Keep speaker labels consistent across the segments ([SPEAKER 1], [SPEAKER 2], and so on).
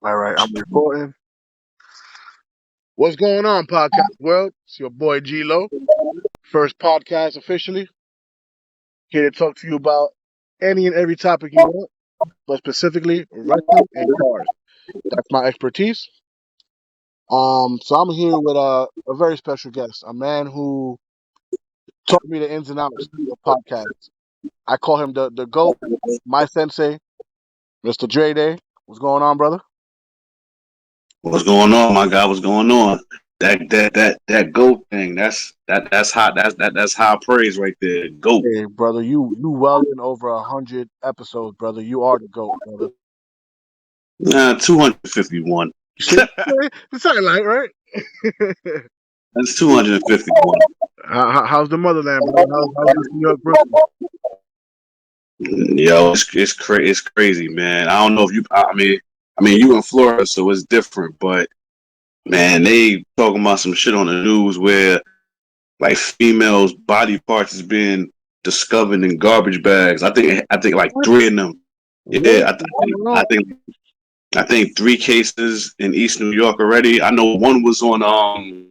[SPEAKER 1] All right, I'm recording. What's going on, podcast world? It's your boy G Lo. First podcast officially. Here to talk to you about any and every topic you want, but specifically wrestling and cars. That's my expertise. So I'm here with a very special guest, a man who taught me the ins and outs of podcasts. I call him the GOAT, my sensei, Mr. Dray. What's going on, brother?
[SPEAKER 2] What's going on, my guy? What's going on? That goat thing. That's hot. That's high praise right there. Goat.
[SPEAKER 1] Hey, brother, you well in over 100 episodes, brother. You are the GOAT, brother.
[SPEAKER 2] 251.
[SPEAKER 1] It's something like, right?
[SPEAKER 2] That's 251.
[SPEAKER 1] How's the motherland, bro? How's this New York, Brooklyn?
[SPEAKER 2] Yo, it's crazy, man. I don't know if you. I mean, you in Florida, so it's different. But man, they talking about some shit on the news where like females' body parts is being discovered in garbage bags. I think like three of them. Yeah, I think three cases in East New York already. I know one was on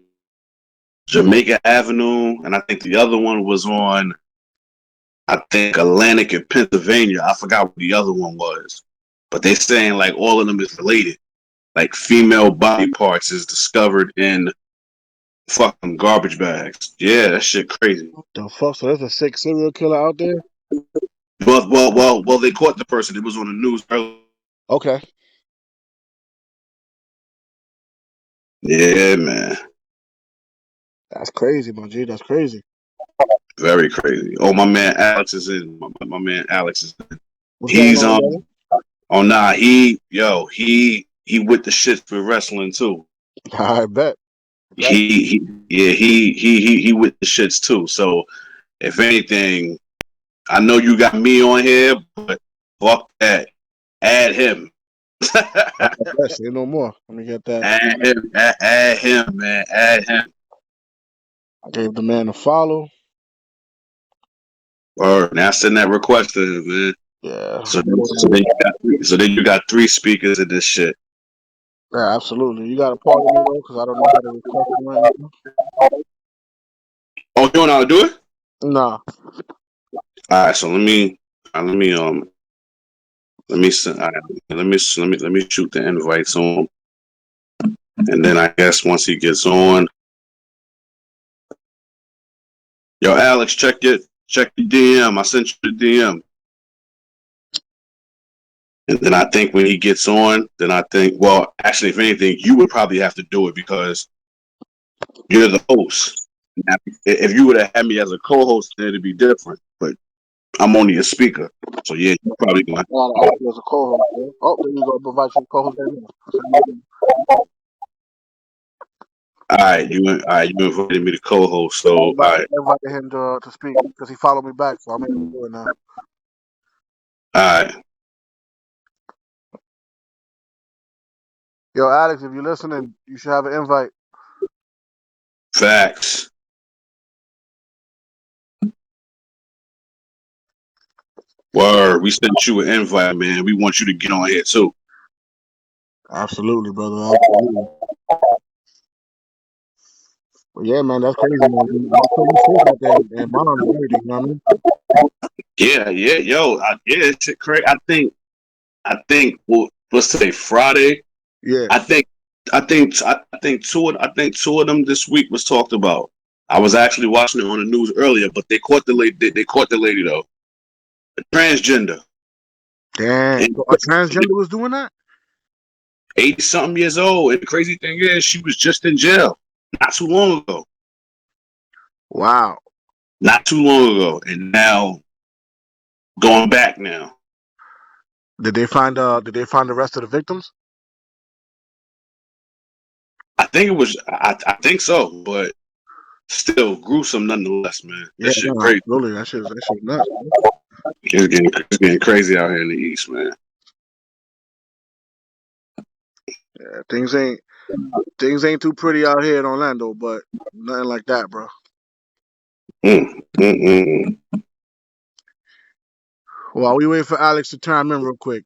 [SPEAKER 2] Jamaica Avenue, and I think the other one was on Atlantic in Pennsylvania. I forgot what the other one was, but they're saying like all of them is related. Like female body parts is discovered in fucking garbage bags. Yeah, that shit crazy.
[SPEAKER 1] What the fuck? So there's a sick serial killer out there?
[SPEAKER 2] Well. They caught the person. It was on the news earlier.
[SPEAKER 1] Okay.
[SPEAKER 2] Yeah, man.
[SPEAKER 1] That's crazy, my G. That's crazy.
[SPEAKER 2] Very crazy. Oh, my man Alex is in. My man Alex is in.
[SPEAKER 1] What's
[SPEAKER 2] He's
[SPEAKER 1] going on,
[SPEAKER 2] Oh nah, he with the shit for wrestling too.
[SPEAKER 1] brother? I bet.
[SPEAKER 2] He with the shits too. So if anything, I know you got me on here, but fuck that. Add him.
[SPEAKER 1] Yes, say no more. Let me get that.
[SPEAKER 2] Add him, man. Add him.
[SPEAKER 1] I gave the man a follow.
[SPEAKER 2] Or now send that request to him, man.
[SPEAKER 1] Yeah.
[SPEAKER 2] So then you got three speakers of this shit.
[SPEAKER 1] Yeah, absolutely. You got a part of me though, because I don't know how to request it right now.
[SPEAKER 2] Oh, you don't know how to do it?
[SPEAKER 1] Nah.
[SPEAKER 2] All right, so let me send. All right, let me shoot the invites on, and then I guess once he gets on, yo, Alex, check the DM. I sent you the DM, and then I think when he gets on, well, actually, if anything, you would probably have to do it because you're the host. Now, if you would have had me as a co-host, then it'd be different. But I'm only a speaker, so yeah, you're probably going.
[SPEAKER 1] As a co-host. Yeah. Oh, there you go. Provide you a co-host right now.
[SPEAKER 2] All right, you invited me to co-host, so all right.
[SPEAKER 1] I invited him to speak because he followed me back, so I'm able to do it now.
[SPEAKER 2] All right.
[SPEAKER 1] Yo, Alex, if you're listening, you should have an invite.
[SPEAKER 2] Facts. Word, we sent you an invite, man. We want you to get on here too.
[SPEAKER 1] Absolutely, brother. Absolutely. But yeah, man, that's crazy, man. That's what that mom and everything, you know what I mean?
[SPEAKER 2] Yeah, yo, it's crazy. I think. Well, let's say Friday.
[SPEAKER 1] Yeah.
[SPEAKER 2] I think two of them this week was talked about. I was actually watching it on the news earlier, but they caught the lady. They caught the lady though. A transgender.
[SPEAKER 1] Damn. So a transgender was doing that?
[SPEAKER 2] 80-something years old. And the crazy thing is, she was just in jail not too long ago.
[SPEAKER 1] Wow.
[SPEAKER 2] Not too long ago, and now going back now.
[SPEAKER 1] Did they find the rest of the victims?
[SPEAKER 2] I think it was. I think so, but still gruesome nonetheless, man. That shit crazy.
[SPEAKER 1] Absolutely. That shit nuts.
[SPEAKER 2] It's getting crazy out here in the East, man.
[SPEAKER 1] Yeah, things ain't too pretty out here in Orlando, but nothing like that, bro. Well, we wait for Alex to chime in real quick.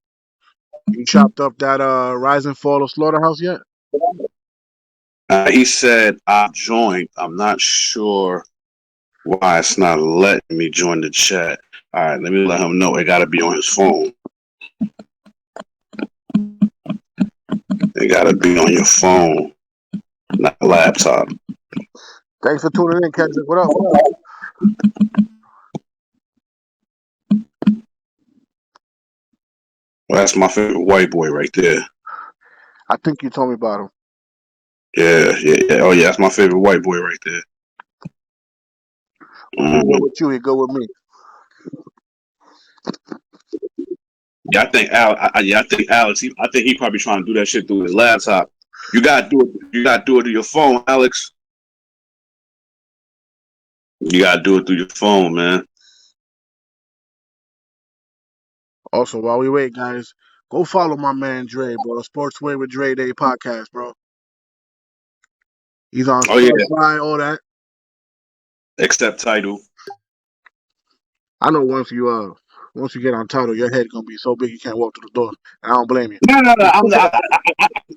[SPEAKER 1] You chopped up that Rise and Fall of Slaughterhouse yet?
[SPEAKER 2] He said I joined. I'm not sure why it's not letting me join the chat. All right, let me let him know. It got to be on his phone. It got to be on your phone, not a laptop.
[SPEAKER 1] Thanks for tuning in, Kendrick. What up?
[SPEAKER 2] Well, that's my favorite white boy right there.
[SPEAKER 1] I think you told me about him.
[SPEAKER 2] Yeah. Oh, yeah, that's my favorite white boy right there.
[SPEAKER 1] When he go with you, he go with me.
[SPEAKER 2] Yeah, I think Alex. I think he probably trying to do that shit through his laptop. You gotta do it. You gotta do it through your phone, Alex. You gotta do it through your phone, man.
[SPEAKER 1] Also, while we wait, guys, go follow my man Dray, bro. Sportsway with Dray Day podcast, bro. He's on
[SPEAKER 2] Oh yeah,
[SPEAKER 1] Spotify, all that.
[SPEAKER 2] accept title.
[SPEAKER 1] I know once you get on title, your head gonna be so big you can't walk through the door. I don't blame you.
[SPEAKER 2] No.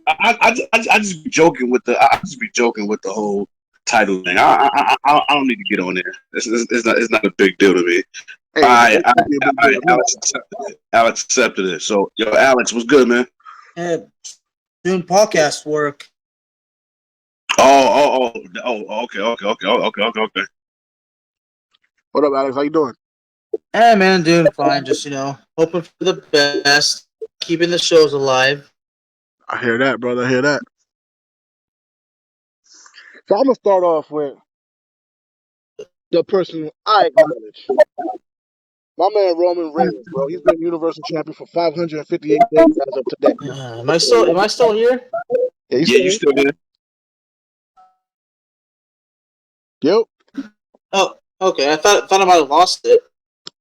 [SPEAKER 2] I just be joking with the. I just be joking with the whole title thing. I don't need to get on there. It's not a big deal to me.
[SPEAKER 1] Hey, it could be a big deal to me.
[SPEAKER 2] Alex accepted it. Alex accepted it. So, yo, Alex, what's good, man?
[SPEAKER 3] Doing podcast work.
[SPEAKER 2] Okay.
[SPEAKER 1] What up, Alex? How you doing?
[SPEAKER 3] Hey man, doing fine. Just hoping for the best, keeping the shows alive.
[SPEAKER 1] I hear that, brother. I hear that. So I'm gonna start off with the person I acknowledge. My man Roman Reigns, bro. He's been Universal Champion for 558 days as of today.
[SPEAKER 3] Am I still here?
[SPEAKER 1] Yeah,
[SPEAKER 2] You still there?
[SPEAKER 1] Yep.
[SPEAKER 3] Oh, okay. I thought I might have lost it.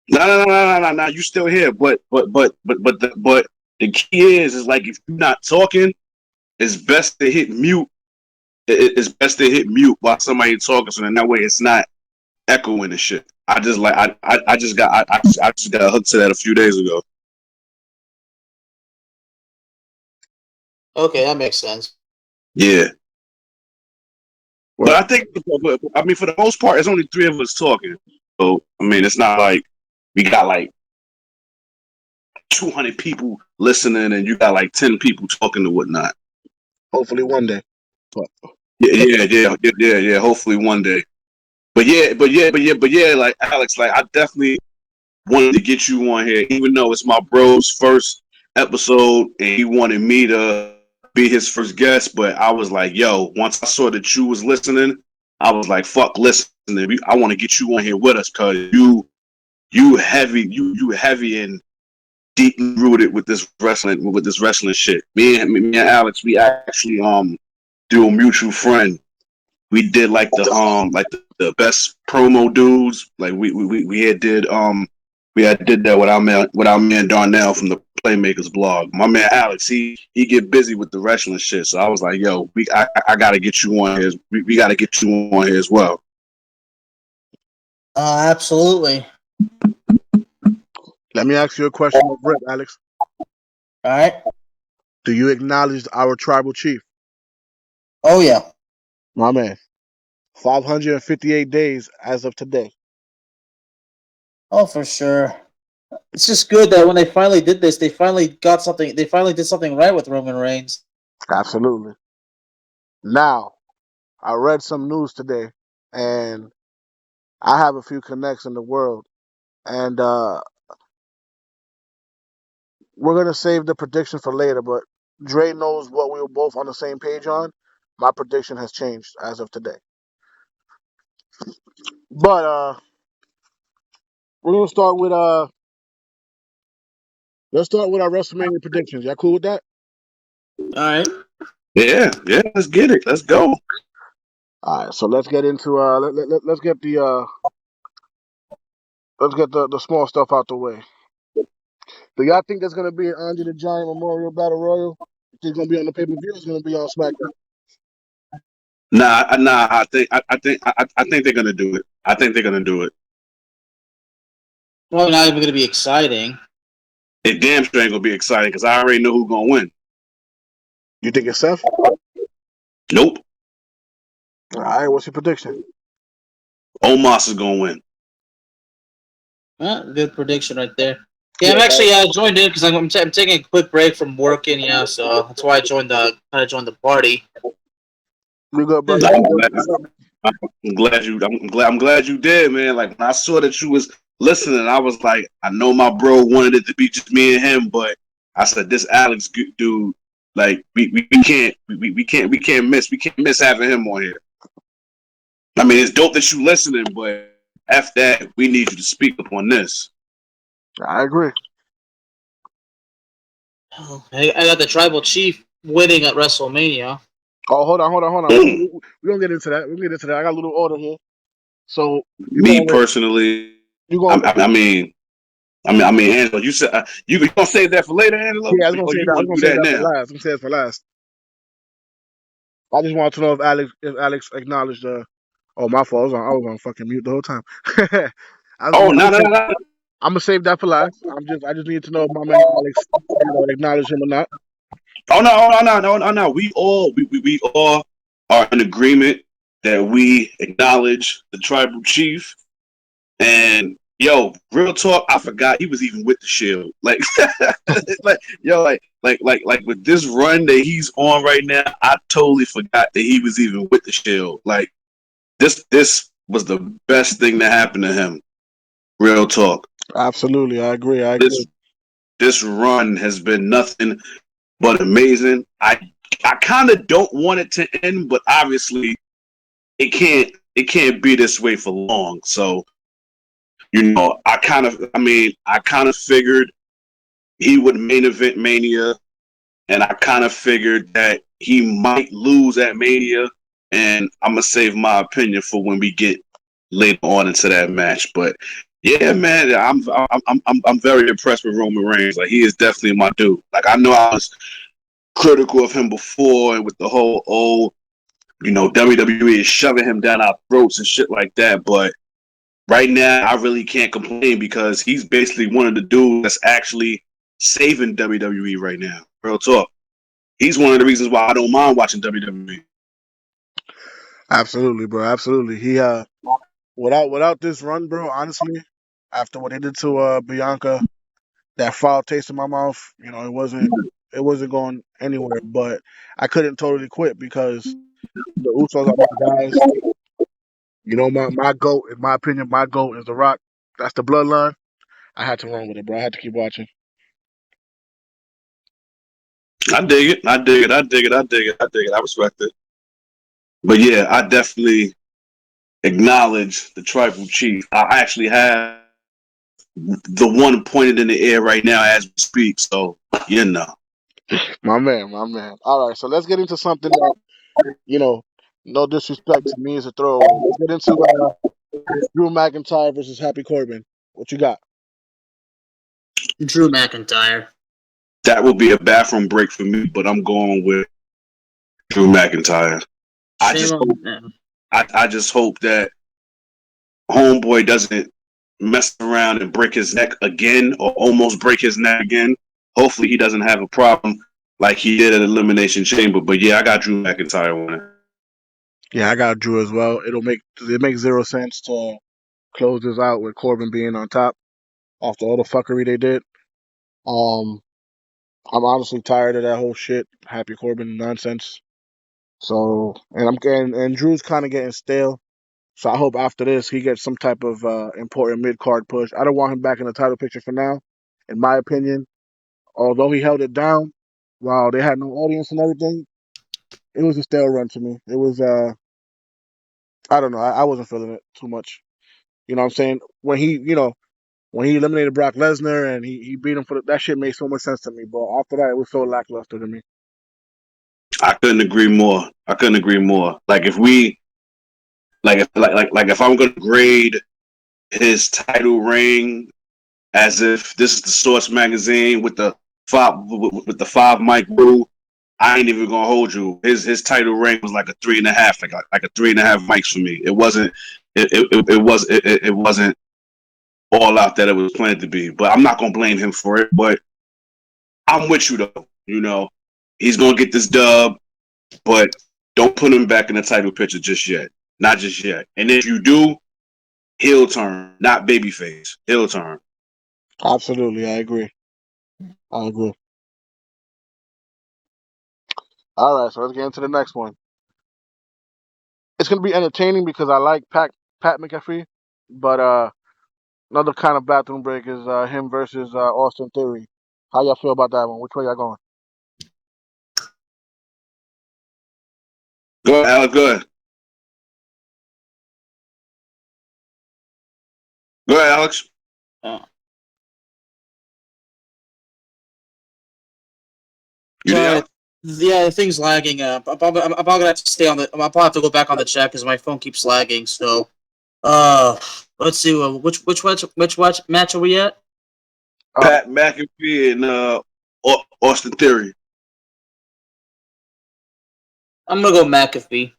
[SPEAKER 2] No. You still here, but the key is like if you're not talking, it's best to hit mute. It's best to hit mute while somebody talking, so then that way it's not echoing and shit. I just got hooked to that a few days ago.
[SPEAKER 3] Okay, that makes sense.
[SPEAKER 2] Yeah.
[SPEAKER 1] Well,
[SPEAKER 2] But I mean, for the most part, it's only three of us talking. So, I mean, it's not like we got like 200 people listening and you got like 10 people talking and whatnot.
[SPEAKER 1] hopefully one day. But
[SPEAKER 2] Yeah. Hopefully one day. But yeah. Like Alex, like I definitely wanted to get you on here, even though it's my bro's first episode and he wanted me to be his first guest. But I was like, yo, once I saw that you was listening, I was like, fuck, listening. I want to get you on here with us because you heavy and deeply rooted with this wrestling shit. Me and Alex, we actually do a mutual friend. We did like the best promo dudes. Like we had did that with our man Darnell from the Playmakers blog. My man Alex, he get busy with the wrestling shit. So I was like, yo, I gotta get you on here. We gotta get you on here as well.
[SPEAKER 3] Absolutely.
[SPEAKER 1] let me ask you a question of Rip, Alex.
[SPEAKER 3] All right.
[SPEAKER 1] Do you acknowledge our tribal chief?
[SPEAKER 3] Oh yeah.
[SPEAKER 1] My man. 558 days as of today.
[SPEAKER 3] Oh, for sure. It's just good that when they finally did this, they finally got something. They finally did something right with Roman Reigns.
[SPEAKER 1] Absolutely. Now, I read some news today, and I have a few connects in the world, and we're gonna save the prediction for later. But Dre knows what we were both on the same page on. My prediction has changed as of today. But we're gonna start with let's start with our WrestleMania predictions. Y'all cool with that?
[SPEAKER 3] All right.
[SPEAKER 2] Yeah. Let's get it. Let's go.
[SPEAKER 1] All right. So let's get into let's get the small stuff out the way. Do y'all think there's gonna be an Andre the Giant Memorial Battle Royal? You think it's gonna be on the pay per view? It's gonna be on SmackDown.
[SPEAKER 2] Nah. I think they're gonna do it. I think they're gonna do it.
[SPEAKER 3] Well, not even going to be exciting.
[SPEAKER 2] it damn sure ain't gonna be exciting because I already know who's gonna win.
[SPEAKER 1] You think it's Seth?
[SPEAKER 2] Nope.
[SPEAKER 1] All right, what's your prediction?
[SPEAKER 2] Omos is gonna win.
[SPEAKER 3] Good prediction right there. Yeah, I'm actually joined in because I'm taking a quick break from working. Yeah, so that's why I joined the party.
[SPEAKER 1] You good, bro?
[SPEAKER 2] I'm glad you did, man. Like when I saw that you was listening, I was like, I know my bro wanted it to be just me and him, but I said this Alex dude, like we can't miss having him on here. I mean, it's dope that you listening, but after that, we need you to speak up on this.
[SPEAKER 1] I agree.
[SPEAKER 3] I got the tribal chief winning at WrestleMania.
[SPEAKER 1] Oh, hold on. We gonna get into that. I got a little order here. So
[SPEAKER 2] Me personally,
[SPEAKER 1] you gonna?
[SPEAKER 2] I mean, Angelo, you said you gonna save that for later, Angelo?
[SPEAKER 1] Yeah, I was gonna
[SPEAKER 2] or
[SPEAKER 1] say
[SPEAKER 2] you
[SPEAKER 1] that. I was
[SPEAKER 2] want
[SPEAKER 1] gonna
[SPEAKER 2] to do
[SPEAKER 1] say
[SPEAKER 2] that
[SPEAKER 1] that for
[SPEAKER 2] now?
[SPEAKER 1] last. I'm gonna say it for last. I just want to know if Alex acknowledged. Oh, my fault. I was on fucking mute the whole time.
[SPEAKER 2] Oh, no.
[SPEAKER 1] I'm gonna save that for last. I just need to know if my man Alex, acknowledged him or not.
[SPEAKER 2] Oh no. We all are in agreement that we acknowledge the tribal chief. And yo, real talk, I forgot he was even with the Shield. Like, like with this run that he's on right now, I totally forgot that he was even with the Shield. Like, this was the best thing that happened to him. Real talk.
[SPEAKER 1] Absolutely, I agree.
[SPEAKER 2] This run has been nothing but amazing. I kind of don't want it to end, but obviously it can't be this way for long. So, I kind of figured he would main event Mania, and I kind of figured that he might lose at Mania, and I'm gonna save my opinion for when we get later on into that match. But yeah, man, I'm very impressed with Roman Reigns. Like, he is definitely my dude. Like, I know I was critical of him before, and with the whole WWE is shoving him down our throats and shit like that. But right now, I really can't complain because he's basically one of the dudes that's actually saving WWE right now. Real talk. He's one of the reasons why I don't mind watching WWE.
[SPEAKER 1] Absolutely, bro. Absolutely. He without this run, bro. Honestly, after what he did to Bianca, that foul taste in my mouth. It wasn't going anywhere. But I couldn't totally quit because the Usos are my guys. My goat, in my opinion, my goat is The Rock. That's the bloodline. I had to run with it, bro. I had to keep watching.
[SPEAKER 2] I dig it. I respect it. But yeah, I definitely acknowledge the tribal chief. I actually have the one pointed in the air right now as we speak. So,
[SPEAKER 1] My man. All right, so let's get into something that, no disrespect to me as a throwaway. Let's get into Drew McIntyre versus Happy Corbin. What you got?
[SPEAKER 3] Drew McIntyre.
[SPEAKER 2] That will be a bathroom break for me, but I'm going with Drew McIntyre. I just hope that Homeboy doesn't mess around and break his neck again or almost break his neck again. Hopefully he doesn't have a problem like he did at Elimination Chamber. But yeah, I got Drew McIntyre winning.
[SPEAKER 1] Yeah, I got Drew as well. It makes zero sense to close this out with Corbin being on top after all the fuckery they did. I'm honestly tired of that whole shit, Happy Corbin nonsense. So, and Drew's kind of getting stale. So I hope after this he gets some type of important mid card push. I don't want him back in the title picture for now, in my opinion. Although he held it down while they had no audience and everything, it was a stale run to me. It was I don't know. I wasn't feeling it too much. You know what I'm saying? When he eliminated Brock Lesnar and he beat him that shit made so much sense to me. But after that, it was so lackluster to me.
[SPEAKER 2] I couldn't agree more. Like if we if I'm gonna grade his title reign as if this is the Source magazine with the five mic rule, I ain't even gonna hold you. His title reign was like a 3.5, like a 3.5 mics for me. It wasn't it wasn't all out that it was planned to be. But I'm not gonna blame him for it. But I'm with you though. You know, he's gonna get this dub, but don't put him back in the title picture just yet. Not just yet. And if you do, heel turn, not babyface. Heel turn.
[SPEAKER 1] Absolutely, I agree. I agree. All right, so let's get into the next one. It's gonna be entertaining because I like Pat McAfee, but another kind of bathroom break is him versus Austin Theory. How y'all feel about that one? Which way y'all going?
[SPEAKER 2] Go ahead, Alex. Go ahead. Go ahead, Alex.
[SPEAKER 3] Uh,
[SPEAKER 2] You there,
[SPEAKER 3] sorry,
[SPEAKER 2] Alex?
[SPEAKER 3] yeah, the thing's lagging. I'm probably gonna have to stay on the. I'll probably have to go back on the chat because my phone keeps lagging. So, let's see. Which match are we at?
[SPEAKER 2] Pat McAfee and Austin Theory.
[SPEAKER 3] I'm gonna go McAfee.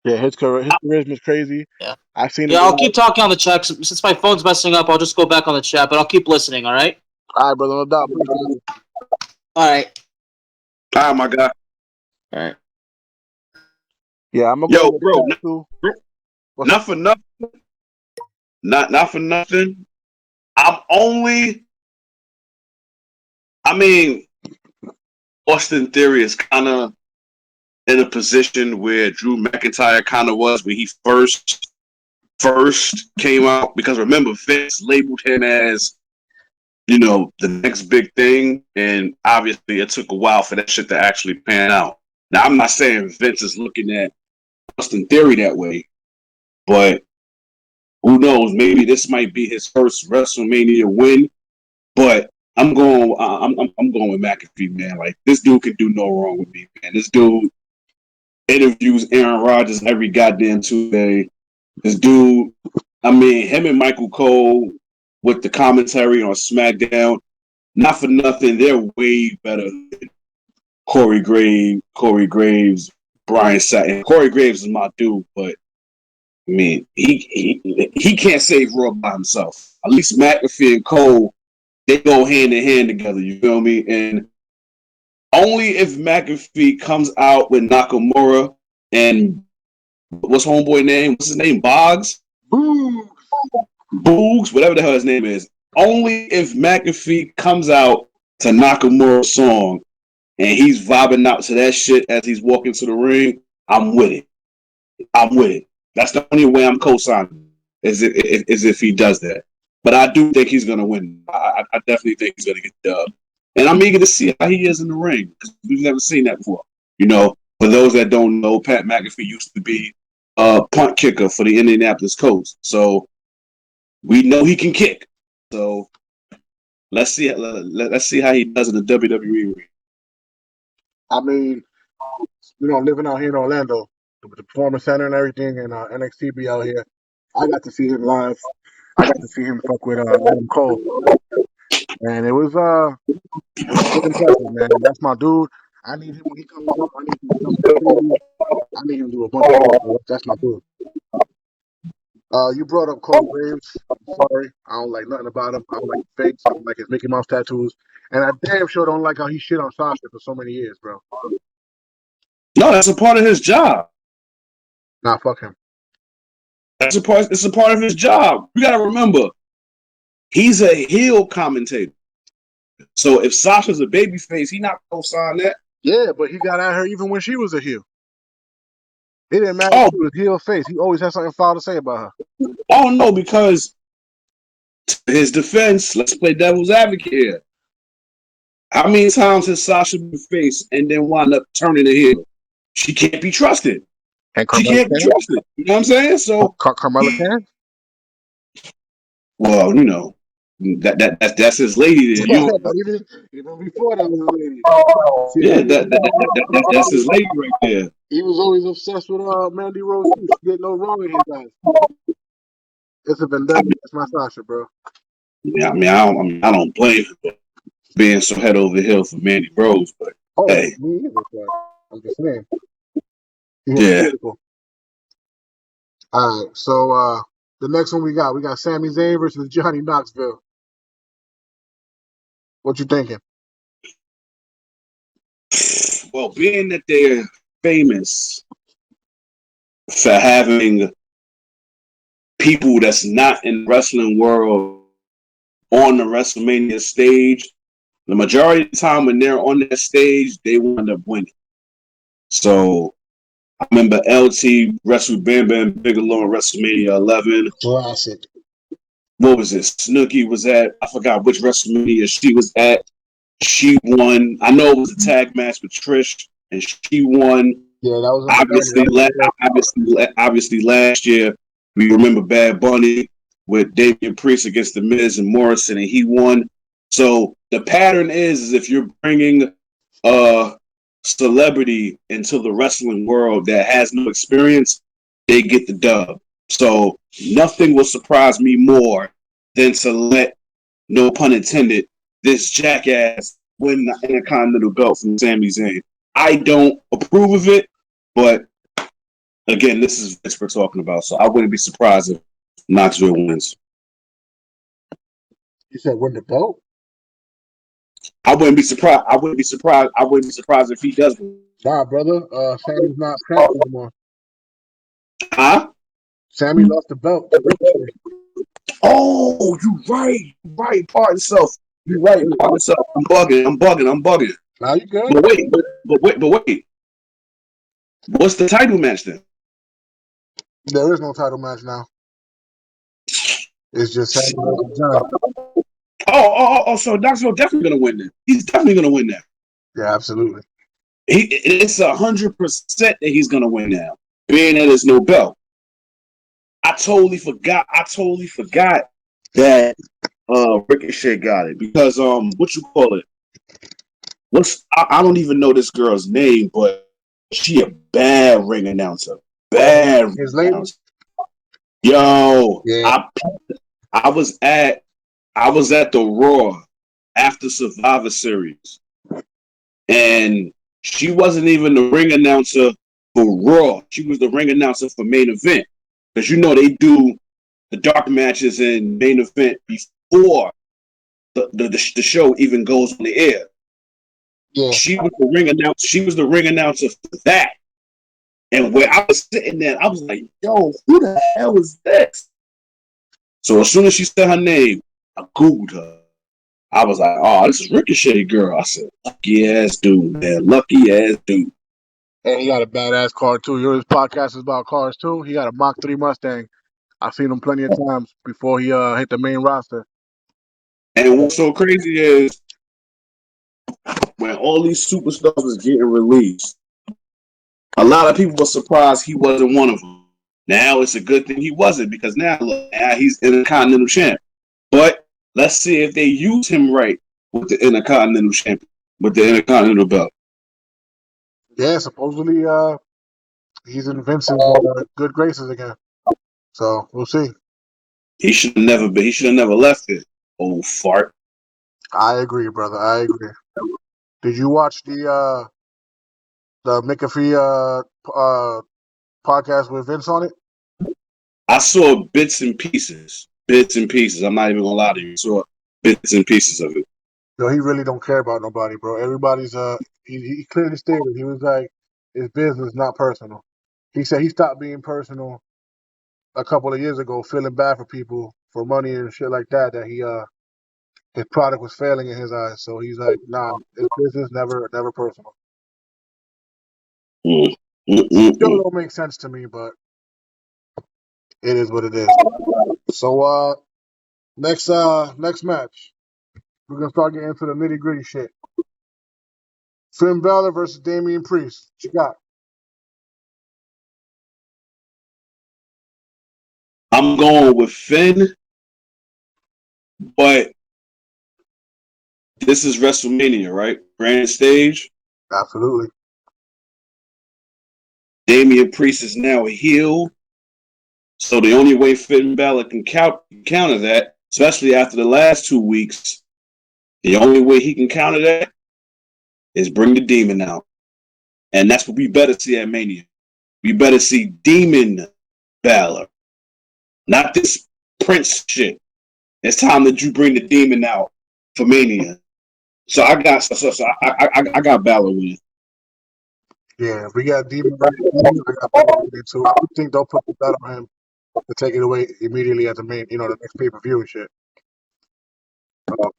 [SPEAKER 1] Yeah, his charisma's crazy.
[SPEAKER 3] Yeah.
[SPEAKER 1] I've seen him.
[SPEAKER 3] Yeah, I'll keep talking on the chat. Since my phone's messing up, I'll just go back on the chat, but I'll keep listening, all right?
[SPEAKER 1] All right, brother, no doubt. Appreciate you.
[SPEAKER 3] All right.
[SPEAKER 2] All right, my guy.
[SPEAKER 3] All right.
[SPEAKER 1] Yeah, I'm gonna go
[SPEAKER 2] Yo,
[SPEAKER 1] with
[SPEAKER 2] bro,
[SPEAKER 1] Pat too.
[SPEAKER 2] not for nothing. Not for nothing. I mean, Austin Theory is kind of in a position where Drew McIntyre kind of was when he first came out. Because remember, Vince labeled him as, you know, the next big thing, and obviously it took a while for that shit to actually pan out. Now, I'm not saying Vince is looking at Austin Theory that way, but who knows? Maybe this might be his first WrestleMania win. But I'm going. I'm going with McAfee, man. Like, this dude can do no wrong with me, man. This dude interviews Aaron Rodgers every goddamn Tuesday. This dude, I mean, him and Michael Cole with the commentary on SmackDown. Not for nothing, they're way better than Corey Graves, Brian Satin. Corey Graves is my dude, but I mean, he can't save Raw by himself. At least McAfee and Cole, they go hand in hand together. You feel me? And only if McAfee comes out with Nakamura and what's homeboy name? What's his name? Boggs? Boogs, whatever the hell his name is. Only if McAfee comes out to Nakamura's song and he's vibing out to that shit as he's walking to the ring, I'm with it. I'm with it. That's the only way I'm co-signing is if he does that. But I do think he's gonna win. I definitely think he's gonna get dubbed, and I'm eager to see how he is in the ring because we've never seen that before. You know, for those that don't know, Pat McAfee used to be a punt kicker for the Indianapolis Colts, so we know he can kick. So let's see how he does in the WWE ring.
[SPEAKER 1] I mean, living out here in Orlando, with the Performance Center and everything, and NXT be out here. I got to see him live. I got to see him fuck with Adam Cole, and it was impressive, man. That's my dude. I need him when he comes up. I need him to come to the city. I need him to do a bunch of stuff, bro. That's my dude. You brought up Cole Graves. I'm sorry, I don't like nothing about him. I don't like his face. I don't like his Mickey Mouse tattoos, and I damn sure don't like how he shit on Sasha for so many years, bro.
[SPEAKER 2] No, that's a part of his job.
[SPEAKER 1] Nah, fuck him.
[SPEAKER 2] It's a part of his job. You got to remember, he's a heel commentator. So if Sasha's a babyface, he not gonna sign that.
[SPEAKER 1] Yeah, but he got at her even when she was a heel. It didn't matter
[SPEAKER 2] Oh,
[SPEAKER 1] if she was heel or face. He always had something foul to say about her.
[SPEAKER 2] oh no, because to his defense, let's play devil's advocate here. How many times has Sasha been face and then wound up turning the heel? She can't be trusted.
[SPEAKER 1] And
[SPEAKER 2] She
[SPEAKER 1] Carmella
[SPEAKER 2] can't be
[SPEAKER 1] can?
[SPEAKER 2] trusted. You know what I'm saying? So
[SPEAKER 1] Carmella can?
[SPEAKER 2] well, you know, that's his lady there. You
[SPEAKER 1] But even before that was his lady.
[SPEAKER 2] yeah, that's his lady right there.
[SPEAKER 1] He was always obsessed with Mandy Rose too. She did no wrong in his eyes. It's a vendetta. It's my Sasha, bro.
[SPEAKER 2] Yeah, I don't blame him for being so head over heels for Mandy Rose, but
[SPEAKER 1] Oh,
[SPEAKER 2] hey,
[SPEAKER 1] me either. But I'm just saying.
[SPEAKER 2] yeah.
[SPEAKER 1] Beautiful. All right, so the next one we got Sami Zayn versus Johnny Knoxville. What you thinking?
[SPEAKER 2] Well, being that they're famous for having people that's not in the wrestling world on the WrestleMania stage, the majority of the time when they're on that stage, they wind up winning. So I remember LT wrestled Bam Bam Bigelow in WrestleMania 11.
[SPEAKER 1] Classic.
[SPEAKER 2] What was it? Snooki was at, I forgot which WrestleMania she was at. She won. I know it was a tag match with Trish, and she won.
[SPEAKER 1] Yeah, that was
[SPEAKER 2] Obviously, last year we remember Bad Bunny with Damian Priest against The Miz and Morrison, and he won. So the pattern is if you're bringing a celebrity into the wrestling world that has no experience, they get the dub. So nothing will surprise me more than to let, no pun intended, this jackass win the Intercontinental belt from Sami Zayn. I don't approve of it, but again, this is Vince we're talking about, so I wouldn't be surprised if Knoxville wins.
[SPEAKER 1] You said win the belt?
[SPEAKER 2] I wouldn't be surprised. I wouldn't be surprised if he does win.
[SPEAKER 1] Nah, brother. Sammy's not champ anymore.
[SPEAKER 2] Huh?
[SPEAKER 1] Sammy lost the belt.
[SPEAKER 2] Oh, you right. Pardon yourself. You're right. Pardon yourself. I'm bugging.
[SPEAKER 1] Now you good?
[SPEAKER 2] But wait. What's the title match then?
[SPEAKER 1] There is no title match now. It's just Sammy versus John.
[SPEAKER 2] Oh, so Knoxville definitely gonna win that. He's definitely gonna win that.
[SPEAKER 1] Yeah, absolutely.
[SPEAKER 2] It's 100% that he's gonna win now, being that there's no belt. I totally forgot that Ricochet got it because what you call it? I don't even know this girl's name, but she a bad ring announcer.
[SPEAKER 1] His lady?
[SPEAKER 2] Yo,
[SPEAKER 1] yeah.
[SPEAKER 2] I was at the Raw after Survivor Series, and she wasn't even the ring announcer for Raw. She was the ring announcer for Main Event, because you know they do the dark matches in Main Event before the show even goes on the air.
[SPEAKER 1] Yeah.
[SPEAKER 2] She was the ring announcer for that. And when I was sitting there, I was like, yo, who the hell is this? So as soon as she said her name, I Googled her. I was like, oh, this is Ricochet girl. I said, lucky ass dude, man. Lucky ass dude.
[SPEAKER 1] And he got a badass car too. His podcast is about cars too. He got a Mach 3 Mustang. I've seen him plenty of times before he hit the main roster.
[SPEAKER 2] And what's so crazy is when all these superstars was getting released, a lot of people were surprised he wasn't one of them. Now it's a good thing he wasn't, because now he's Intercontinental champ. But let's see if they use him right with the Intercontinental champion, with the Intercontinental belt.
[SPEAKER 1] Yeah, supposedly he's in Vince's good graces again. So we'll see.
[SPEAKER 2] He should have never left it. Old fart.
[SPEAKER 1] I agree, brother. I agree. Did you watch the McAfee podcast with Vince on it?
[SPEAKER 2] I saw bits and pieces. I'm not even gonna lie to you. I saw bits and pieces of it.
[SPEAKER 1] No, he really don't care about nobody, bro. Everybody's he clearly stated, he was like, it's business, not personal. He said he stopped being personal a couple of years ago, feeling bad for people for money and shit like that. That he his product was failing in his eyes. So he's like, nah, it's business, never personal. Still don't make sense to me, but it is what it is. So next match, we're gonna start getting into the nitty gritty shit. Finn Balor versus Damian Priest. What you got?
[SPEAKER 2] I'm going with Finn, but this is WrestleMania, right? Grand stage.
[SPEAKER 1] Absolutely.
[SPEAKER 2] Damian Priest is now a heel, so the only way Finn Balor can counter that, especially after the last 2 weeks, the only way he can counter that is bring the demon out. And that's what we better see at Mania. We better see Demon Balor. Not this Prince shit. It's time that you bring the demon out for Mania. So I got Balor win.
[SPEAKER 1] Yeah, if we got Demon right, I got Balor winning too. I don't think they'll put the bet on him to take it away immediately at the main, the next pay per view and shit.
[SPEAKER 2] Look,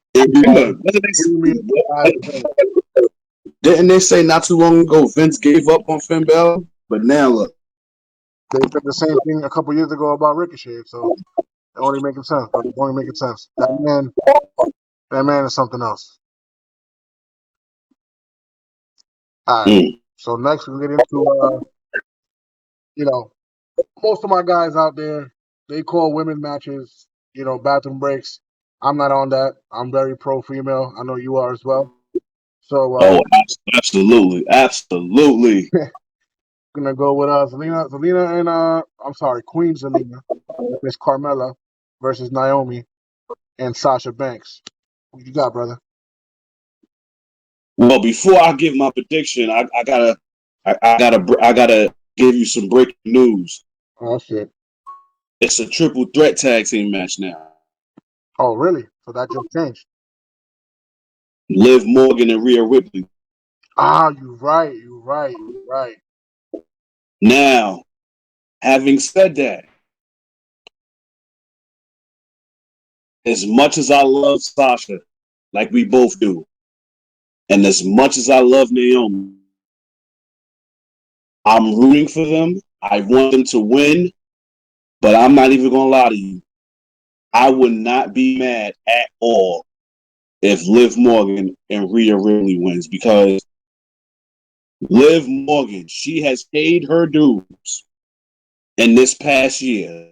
[SPEAKER 2] didn't they say not too long ago Vince gave up on Finn Balor? But now look,
[SPEAKER 1] they said the same thing a couple years ago about Ricochet, so it only making sense. But it's only making sense. That man is something else. All right. So next we get into most of my guys out there, they call women matches, bathroom breaks. I'm not on that. I'm very pro female. I know you are as well. So
[SPEAKER 2] absolutely.
[SPEAKER 1] Gonna go with Zelina and Queen Zelina, Miss Carmella versus Naomi and Sasha Banks. What you got, brother?
[SPEAKER 2] Well, before I give my prediction, I gotta give you some breaking news.
[SPEAKER 1] Oh shit!
[SPEAKER 2] It's a triple threat tag team match now.
[SPEAKER 1] Oh really? So that just changed.
[SPEAKER 2] Liv Morgan and Rhea Ripley.
[SPEAKER 1] Ah, you're right.
[SPEAKER 2] Now, having said that, as much as I love Sasha, like we both do, and as much as I love Naomi, I'm rooting for them. I want them to win, but I'm not even gonna lie to you. I would not be mad at all if Liv Morgan and Rhea Ripley wins, because Liv Morgan, she has paid her dues in this past year.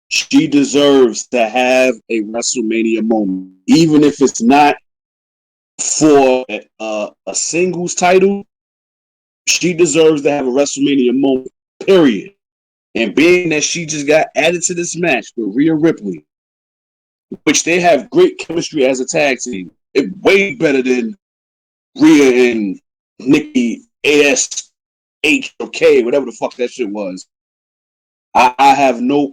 [SPEAKER 2] She deserves to have a WrestleMania moment, even if it's not for a singles title. She deserves to have a WrestleMania moment, period. And being that she just got added to this match with Rhea Ripley, which they have great chemistry as a tag team, it way better than Rhea and Nikki ASH or K, whatever the fuck that shit was. I have no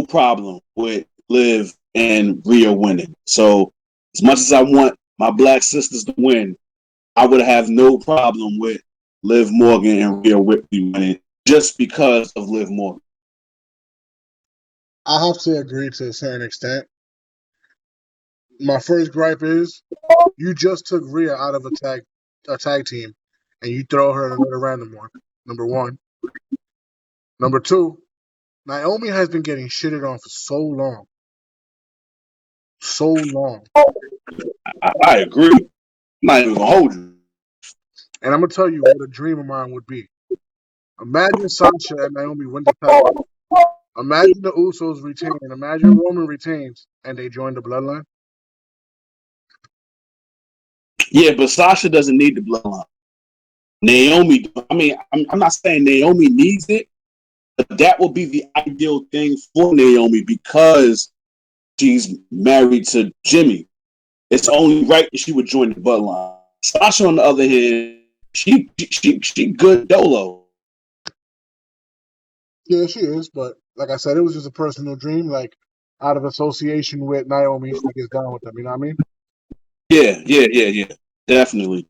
[SPEAKER 2] problem with Liv and Rhea winning. So as much as I want my black sisters to win, I would have no problem with Liv Morgan and Rhea Ripley winning just because of Liv Morgan.
[SPEAKER 1] I have to agree to a certain extent. My first gripe is you just took Rhea out of a tag team and you throw her in another random one. Number one. Number two, Naomi has been getting shitted on for so long. So long.
[SPEAKER 2] I agree. I'm not even gonna hold you.
[SPEAKER 1] And I'm gonna tell you what a dream of mine would be. Imagine Sasha and Naomi win the title. Imagine the Usos retain. Imagine Roman retains and they join the bloodline.
[SPEAKER 2] Yeah, but Sasha doesn't need the bloodline. Naomi, I mean, I'm not saying Naomi needs it, but that would be the ideal thing for Naomi because she's married to Jimmy. It's only right that she would join the bloodline. Sasha, on the other hand, she good dolo.
[SPEAKER 1] Yeah, she is, but like I said, it was just a personal dream. Like out of association with Naomi, she gets down with them. You know what I mean?
[SPEAKER 2] Yeah. Definitely.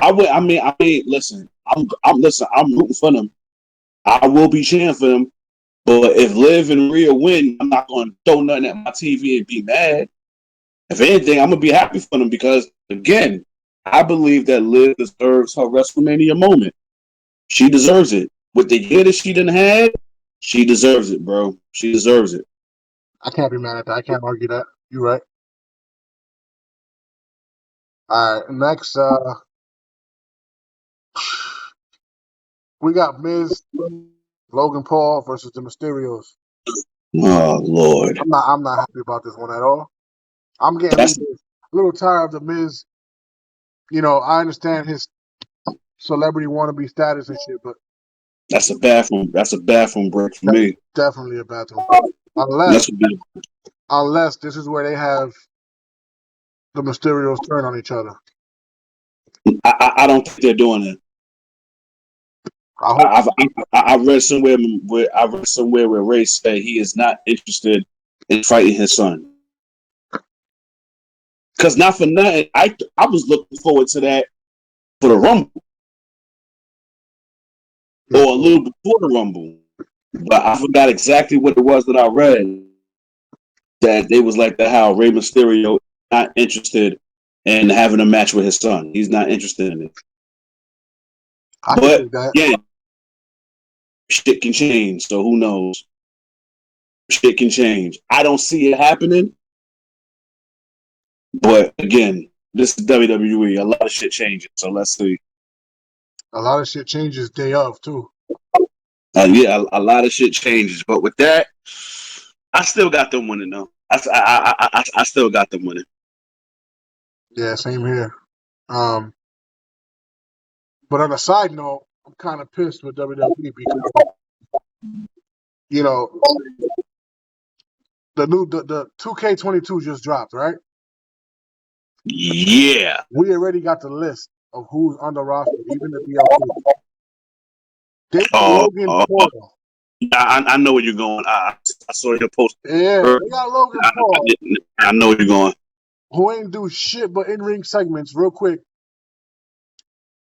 [SPEAKER 2] I mean, listen. I'm rooting for them. I will be cheering for them. But if Liv and Rhea win, I'm not going to throw nothing at my TV and be mad. If anything, I'm going to be happy for them because, again, I believe that Liv deserves her WrestleMania moment. She deserves it. With the year that she didn't have, she deserves it, bro. She deserves it.
[SPEAKER 1] I can't be mad at that. I can't argue that. You're right. All right, next, we got Miz, Logan Paul versus the Mysterios.
[SPEAKER 2] Oh, Lord.
[SPEAKER 1] I'm not happy about this one at all. I'm getting a little tired of the Miz. I understand his celebrity wannabe status and shit, but
[SPEAKER 2] that's a bathroom break for me.
[SPEAKER 1] Definitely a bathroom. Unless this is where they have the Mysterios turn on each other.
[SPEAKER 2] I don't think they're doing it. I read somewhere where Ray said he is not interested in fighting his son. Because not for nothing, I was looking forward to that for the Rumble or a little before the Rumble, but I forgot exactly what it was that I read. That they was like that how Rey Mysterio not interested in having a match with his son. He's not interested in it.
[SPEAKER 1] I can
[SPEAKER 2] But
[SPEAKER 1] do that.
[SPEAKER 2] yeah, shit can change. So who knows? Shit can change. I don't see it happening. But again, this is WWE. A lot of shit changes. So let's see.
[SPEAKER 1] A lot of shit changes day of too.
[SPEAKER 2] Yeah, a lot of shit changes. But with that, I still got them winning though. I still got them winning.
[SPEAKER 1] Yeah, same here. But on a side note, I'm kind of pissed with WWE because you know the 2K22 just dropped, right?
[SPEAKER 2] Yeah.
[SPEAKER 1] We already got the list of who's on the roster, even the DLC. They got Logan Paul.
[SPEAKER 2] I know where you're going. I saw your post.
[SPEAKER 1] Yeah, they got Logan Paul.
[SPEAKER 2] I know where you're going.
[SPEAKER 1] Who ain't do shit but in-ring segments real quick.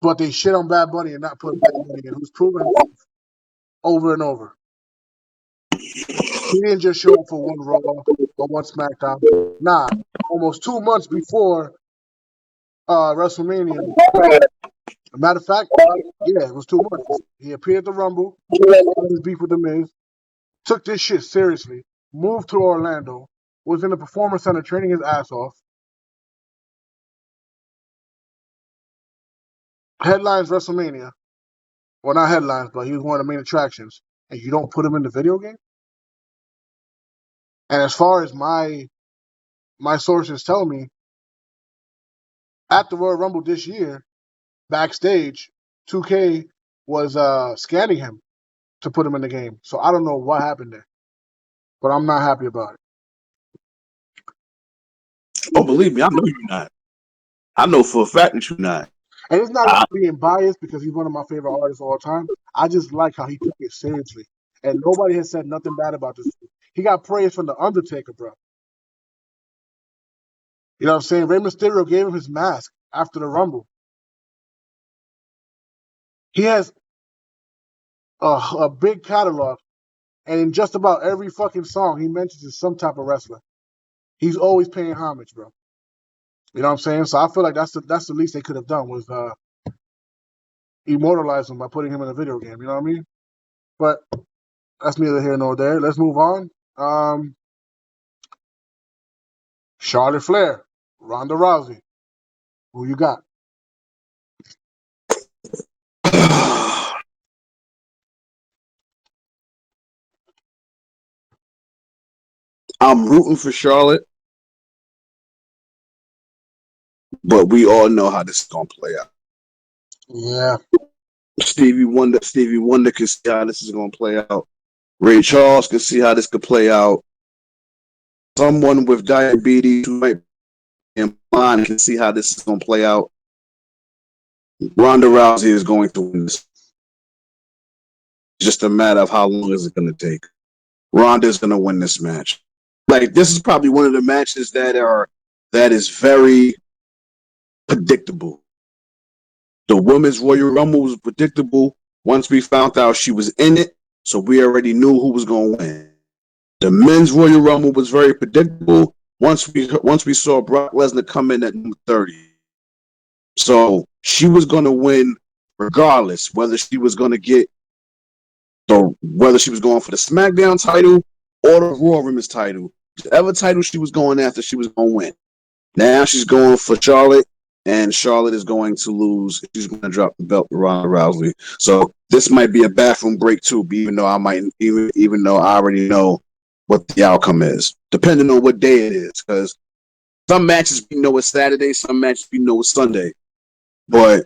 [SPEAKER 1] But they shit on Bad Bunny and not put Bad Bunny in, who's proven himself over and over. He didn't just show up for one Raw or one SmackDown. Nah, almost 2 months before WrestleMania. Matter of fact, yeah, it was 2 months. He appeared at the Rumble, had his beef with The Miz, took this shit seriously, moved to Orlando, was in the Performance Center training his ass off. Headlines WrestleMania. Well, not headlines, but he was one of the main attractions. And you don't put him in the video game? And as far as my sources tell me, at the Royal Rumble this year, backstage, 2K was scanning him to put him in the game. So I don't know what happened there. But I'm not happy about it.
[SPEAKER 2] Oh, believe me, I know you're not. I know for a fact that you're not.
[SPEAKER 1] And it's not being biased because he's one of my favorite artists of all time. I just like how he took it seriously. And nobody has said nothing bad about this. He got praise from The Undertaker, bro. You know what I'm saying? Rey Mysterio gave him his mask after the Rumble. He has a big catalog. And in just about every fucking song, he mentions some type of wrestler. He's always paying homage, bro. You know what I'm saying? So I feel like that's the least they could have done was immortalize him by putting him in a video game. You know what I mean? But that's neither here nor there. Let's move on. Charlotte Flair, Ronda Rousey. Who you got?
[SPEAKER 2] I'm rooting for Charlotte, but we all know how this is gonna play out.
[SPEAKER 1] Yeah.
[SPEAKER 2] Stevie Wonder can see how this is gonna play out. Ray Charles can see how this could play out. Someone with diabetes who might be in line can see how this is gonna play out. Ronda Rousey is going to win this. It's just a matter of how long is it gonna take. Ronda is gonna win this match. Like, this is probably one of the matches that is very predictable. The Women's Royal Rumble was predictable once we found out she was in it, so we already knew who was going to win. The Men's Royal Rumble was very predictable once we saw Brock Lesnar come in at number 30. So she was going to win regardless whether she was going for the SmackDown title or the Raw Women's title. Whatever title she was going after, she was going to win. Now she's going for Charlotte, and Charlotte is going to lose. She's going to drop the belt to Ronda Rousey. So this might be a bathroom break too, even though I already know what the outcome is, depending on what day it is. Because some matches we know it's Saturday, some matches we know it's Sunday. But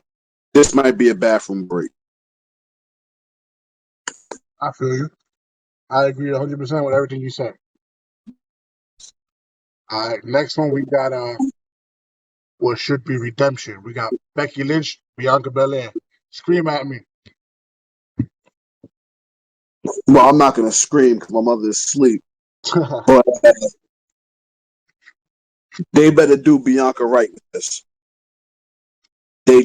[SPEAKER 2] this might be a bathroom break.
[SPEAKER 1] I feel you. I agree 100% with everything you said. All right, next one we got what should be redemption. We got Becky Lynch, Bianca Belair. Scream at me.
[SPEAKER 2] Well, I'm not gonna scream because my mother is asleep. But They better do Bianca right with this. They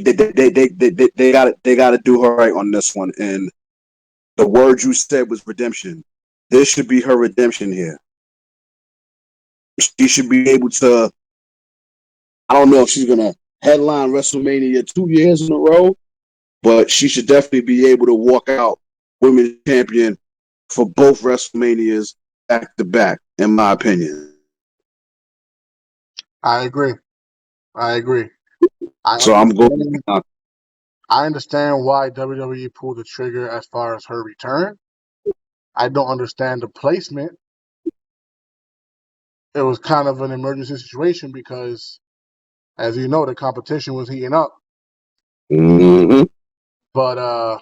[SPEAKER 2] got it. They got to do her right on this one. And the word you said was redemption. This should be her redemption here. She should be able to. I don't know if she's gonna headline WrestleMania 2 years in a row, but she should definitely be able to walk out women's champion for both WrestleManias back to back. In my opinion.
[SPEAKER 1] I agree. I agree. I
[SPEAKER 2] So I'm going.
[SPEAKER 1] understand, I understand why WWE pulled the trigger as far as her return. I don't understand the placement. It was kind of an emergency situation because, as you know, the competition was heating up.
[SPEAKER 2] Mm-hmm.
[SPEAKER 1] But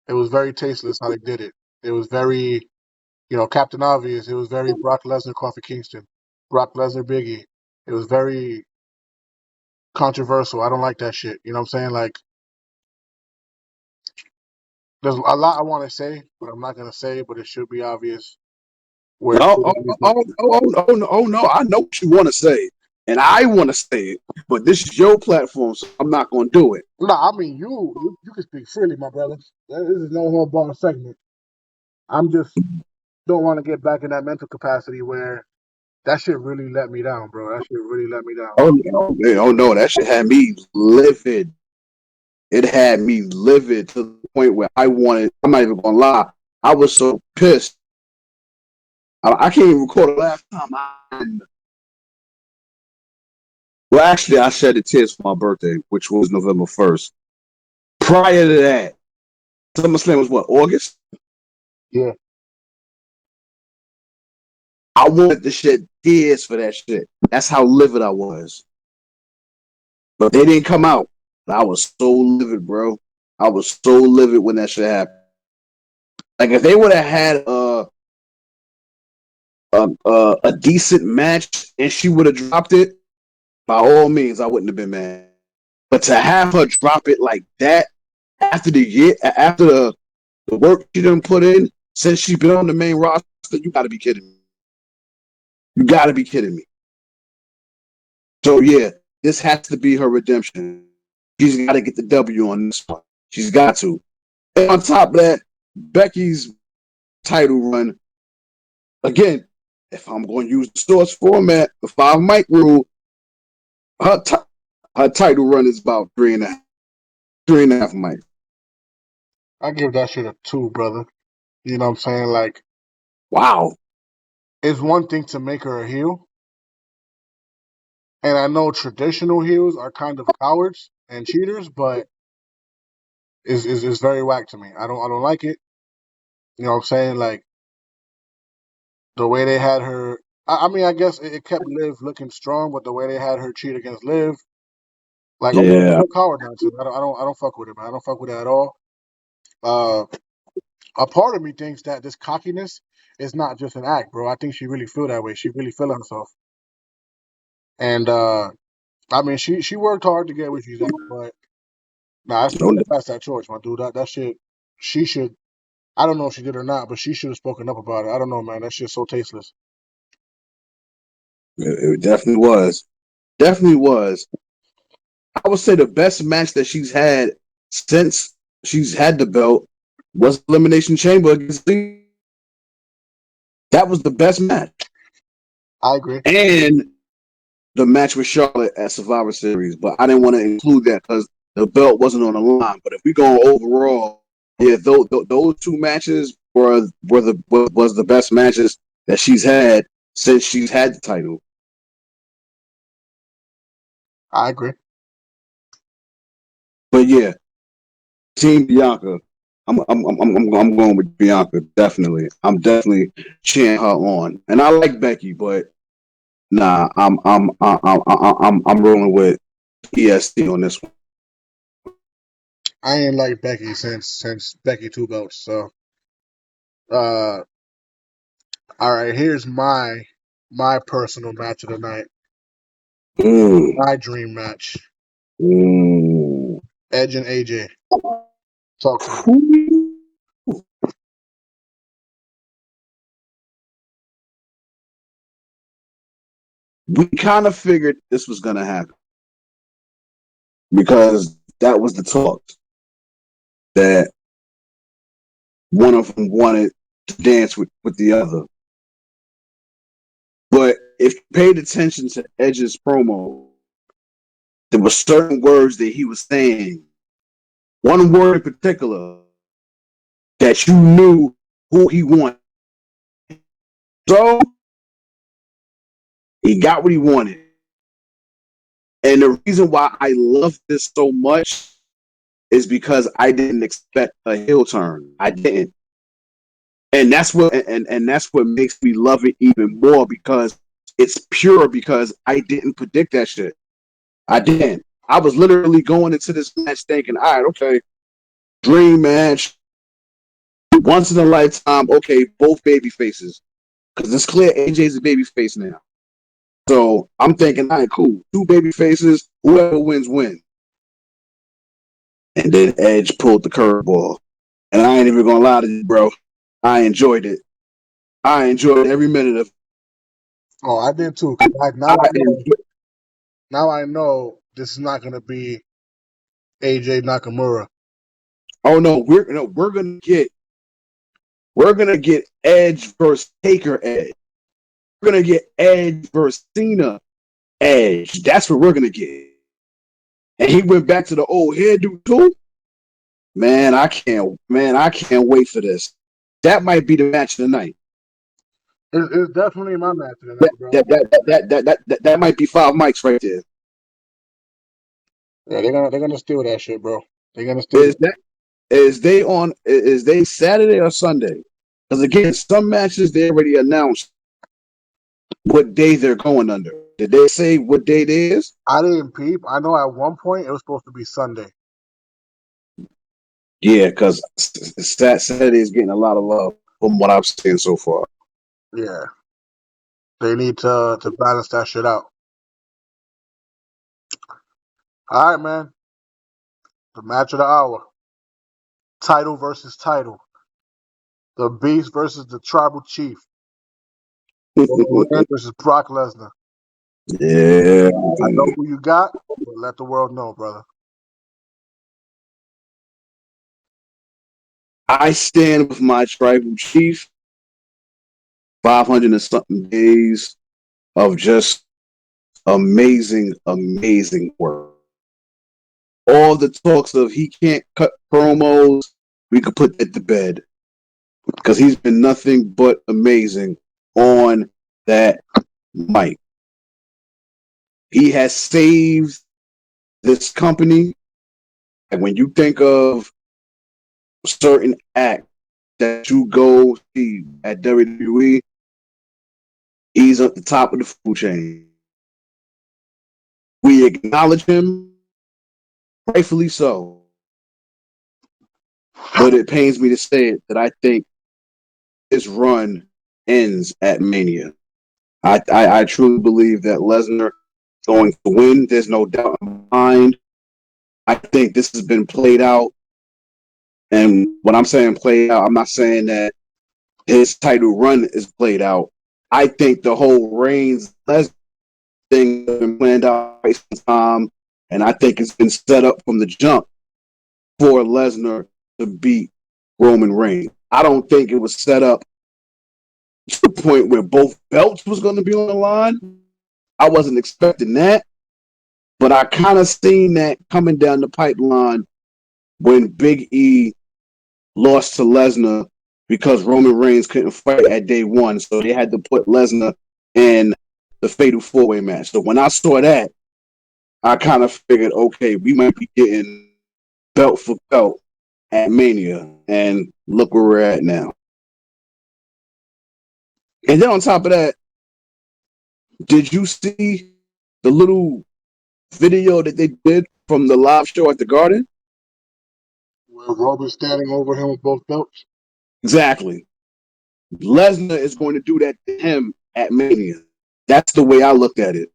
[SPEAKER 1] it was very tasteless how they did it. It was very, Captain Obvious. It was very Brock Lesnar, Kofi Kingston, Brock Lesnar, Biggie. It was very controversial. I don't like that shit. You know what I'm saying? Like, there's a lot I want to say, but I'm not gonna say. But it should be obvious where it
[SPEAKER 2] Oh,
[SPEAKER 1] should
[SPEAKER 2] oh,
[SPEAKER 1] be.
[SPEAKER 2] oh, oh, oh, oh, no, oh, no! I know what you want to say, and I want to say it, but this is your platform, so I'm not going to do it.
[SPEAKER 1] No, I mean you can speak freely, my brother. This is no hold bar segment. I'm just don't want to get back in that mental capacity where that shit really let me down, bro. That shit really let me down.
[SPEAKER 2] Oh no, that shit had me livid. It had me livid to the point where I wanted. I'm not even gonna lie. I was so pissed. I can't even recall the last time I. Well, actually, I shed a tears for my birthday, which was November 1st. Prior to that, SummerSlam was what, August?
[SPEAKER 1] Yeah,
[SPEAKER 2] I wanted to shed tears for that shit. That's how livid I was. But they didn't come out. I was so livid, bro. I was so livid when that shit happened. Like if they would have had a decent match and she would have dropped it, by all means, I wouldn't have been mad. But to have her drop it like that after the work she done put in since she's been on the main roster, you got to be kidding me. You got to be kidding me. So yeah, this has to be her redemption. She's got to get the W on this one. She's got to. And on top of that, Becky's title run again. If I'm going to use the source format, the 5 mic rule, her her title run is about 3.5 mics.
[SPEAKER 1] I give that shit a 2, brother. You know what I'm saying? Like,
[SPEAKER 2] Wow.
[SPEAKER 1] it's one thing to make her a heel, and I know traditional heels are kind of cowards and cheaters, but is very whack to me. I don't like it. You know what I'm saying? Like the way they had her. I mean, I guess it kept Liv looking strong, but the way they had her cheat against Liv, like, okay,
[SPEAKER 2] Yeah.
[SPEAKER 1] no coward nonsense. I don't fuck with it, man. I don't fuck with it at all. Uh, a part of me thinks that this cockiness is not just an act, bro. I think she really feel that way. She really feeling herself, and I mean, she worked hard to get where she's at, but nah, that's that choice, my dude. That shit, she should. I don't know if she did or not, but she should have spoken up about it. I don't know, man. That shit's so tasteless.
[SPEAKER 2] It definitely was. Definitely was. I would say the best match that she's had since she's had the belt was Elimination Chamber against Lee. That was the best match.
[SPEAKER 1] I agree.
[SPEAKER 2] And the match with Charlotte at Survivor Series, but I didn't want to include that because the belt wasn't on the line. But if we go overall, yeah, those 2 matches was the best matches that she's had since she's had the title.
[SPEAKER 1] I agree.
[SPEAKER 2] But yeah, Team Bianca. I'm going with Bianca definitely. I'm definitely cheering her on, and I like Becky, but nah, I'm rolling with EST on this one.
[SPEAKER 1] I ain't like Becky since Becky 2 belts. So, uh, all right. Here's my personal match of the night.
[SPEAKER 2] Mm,
[SPEAKER 1] My dream match.
[SPEAKER 2] mm.
[SPEAKER 1] Edge and AJ. Talk to me.
[SPEAKER 2] we kind of figured this was going to happen because that was the talk that one of them wanted to dance with the other. But if you paid attention to Edge's promo, there were certain words that he was saying. One word in particular that you knew who he wanted. So he got what he wanted. And the reason why I love this so much is because I didn't expect a heel turn. I didn't. And that's what and that's what makes me love it even more because it's pure because I didn't predict that shit. I didn't. I was literally going into this match thinking, all right, okay, dream match, once in a lifetime, okay, both baby faces. Because it's clear AJ's a baby face now. So I'm thinking, all right, cool. Two baby faces, whoever wins, win. And then Edge pulled the curveball. And I ain't even gonna lie to you, bro. I enjoyed it. I enjoyed every minute of it.
[SPEAKER 1] Oh, I did too. Now I know this is not going to be AJ Nakamura.
[SPEAKER 2] Oh no, we're gonna get Edge versus Taker Edge. We're gonna get Edge versus Cena Edge. That's what we're gonna get. And he went back to the old hairdo too. Man, I can't wait for this. That might be the match of the night.
[SPEAKER 1] It's definitely my match of the night, bro.
[SPEAKER 2] That might be 5 mics right there.
[SPEAKER 1] Yeah, they're gonna steal that shit, bro. They're gonna steal it.
[SPEAKER 2] Is they Saturday or Sunday? Because again, some matches they already announced what day they're going under. Did they say what day it is?
[SPEAKER 1] I didn't peep. I know at one point it was supposed to be Sunday.
[SPEAKER 2] Yeah, because Saturday is getting a lot of love from what I've seen so far.
[SPEAKER 1] Yeah. They need to balance that shit out. All right, man. The match of the hour. Title versus title. The Beast versus the Tribal Chief. Versus Brock Lesnar.
[SPEAKER 2] Yeah.
[SPEAKER 1] I know who you got, but let the world know, brother.
[SPEAKER 2] I stand with my Tribal Chief. 500 and something days of just amazing, amazing work. All the talks of he can't cut promos, we could put that to bed. Because he's been nothing but amazing on that mic. He has saved this company. And when you think of certain acts that you go see at WWE, he's at the top of the food chain. We acknowledge him, rightfully so. But it pains me to say it that I think his run ends at Mania. I truly believe that Lesnar is going to win. There's no doubt in my mind. I think this has been played out. And when I'm saying played out, I'm not saying that his title run is played out. I think the whole Reigns Lesnar thing has been planned out for some time. And I think it's been set up from the jump for Lesnar to beat Roman Reigns. I don't think it was set up to the point where both belts was going to be on the line. I wasn't expecting that, but I kind of seen that coming down the pipeline when Big E lost to Lesnar because Roman Reigns couldn't fight at day one, so they had to put Lesnar in the Fatal 4-Way match. So when I saw that, I kind of figured, okay, we might be getting belt for belt at Mania, and look where we're at now. And then on top of that, did you see the little video that they did from the live show at the Garden?
[SPEAKER 1] Where Roman's standing over him with both belts?
[SPEAKER 2] Exactly. Lesnar is going to do that to him at Mania. That's the way I looked at it.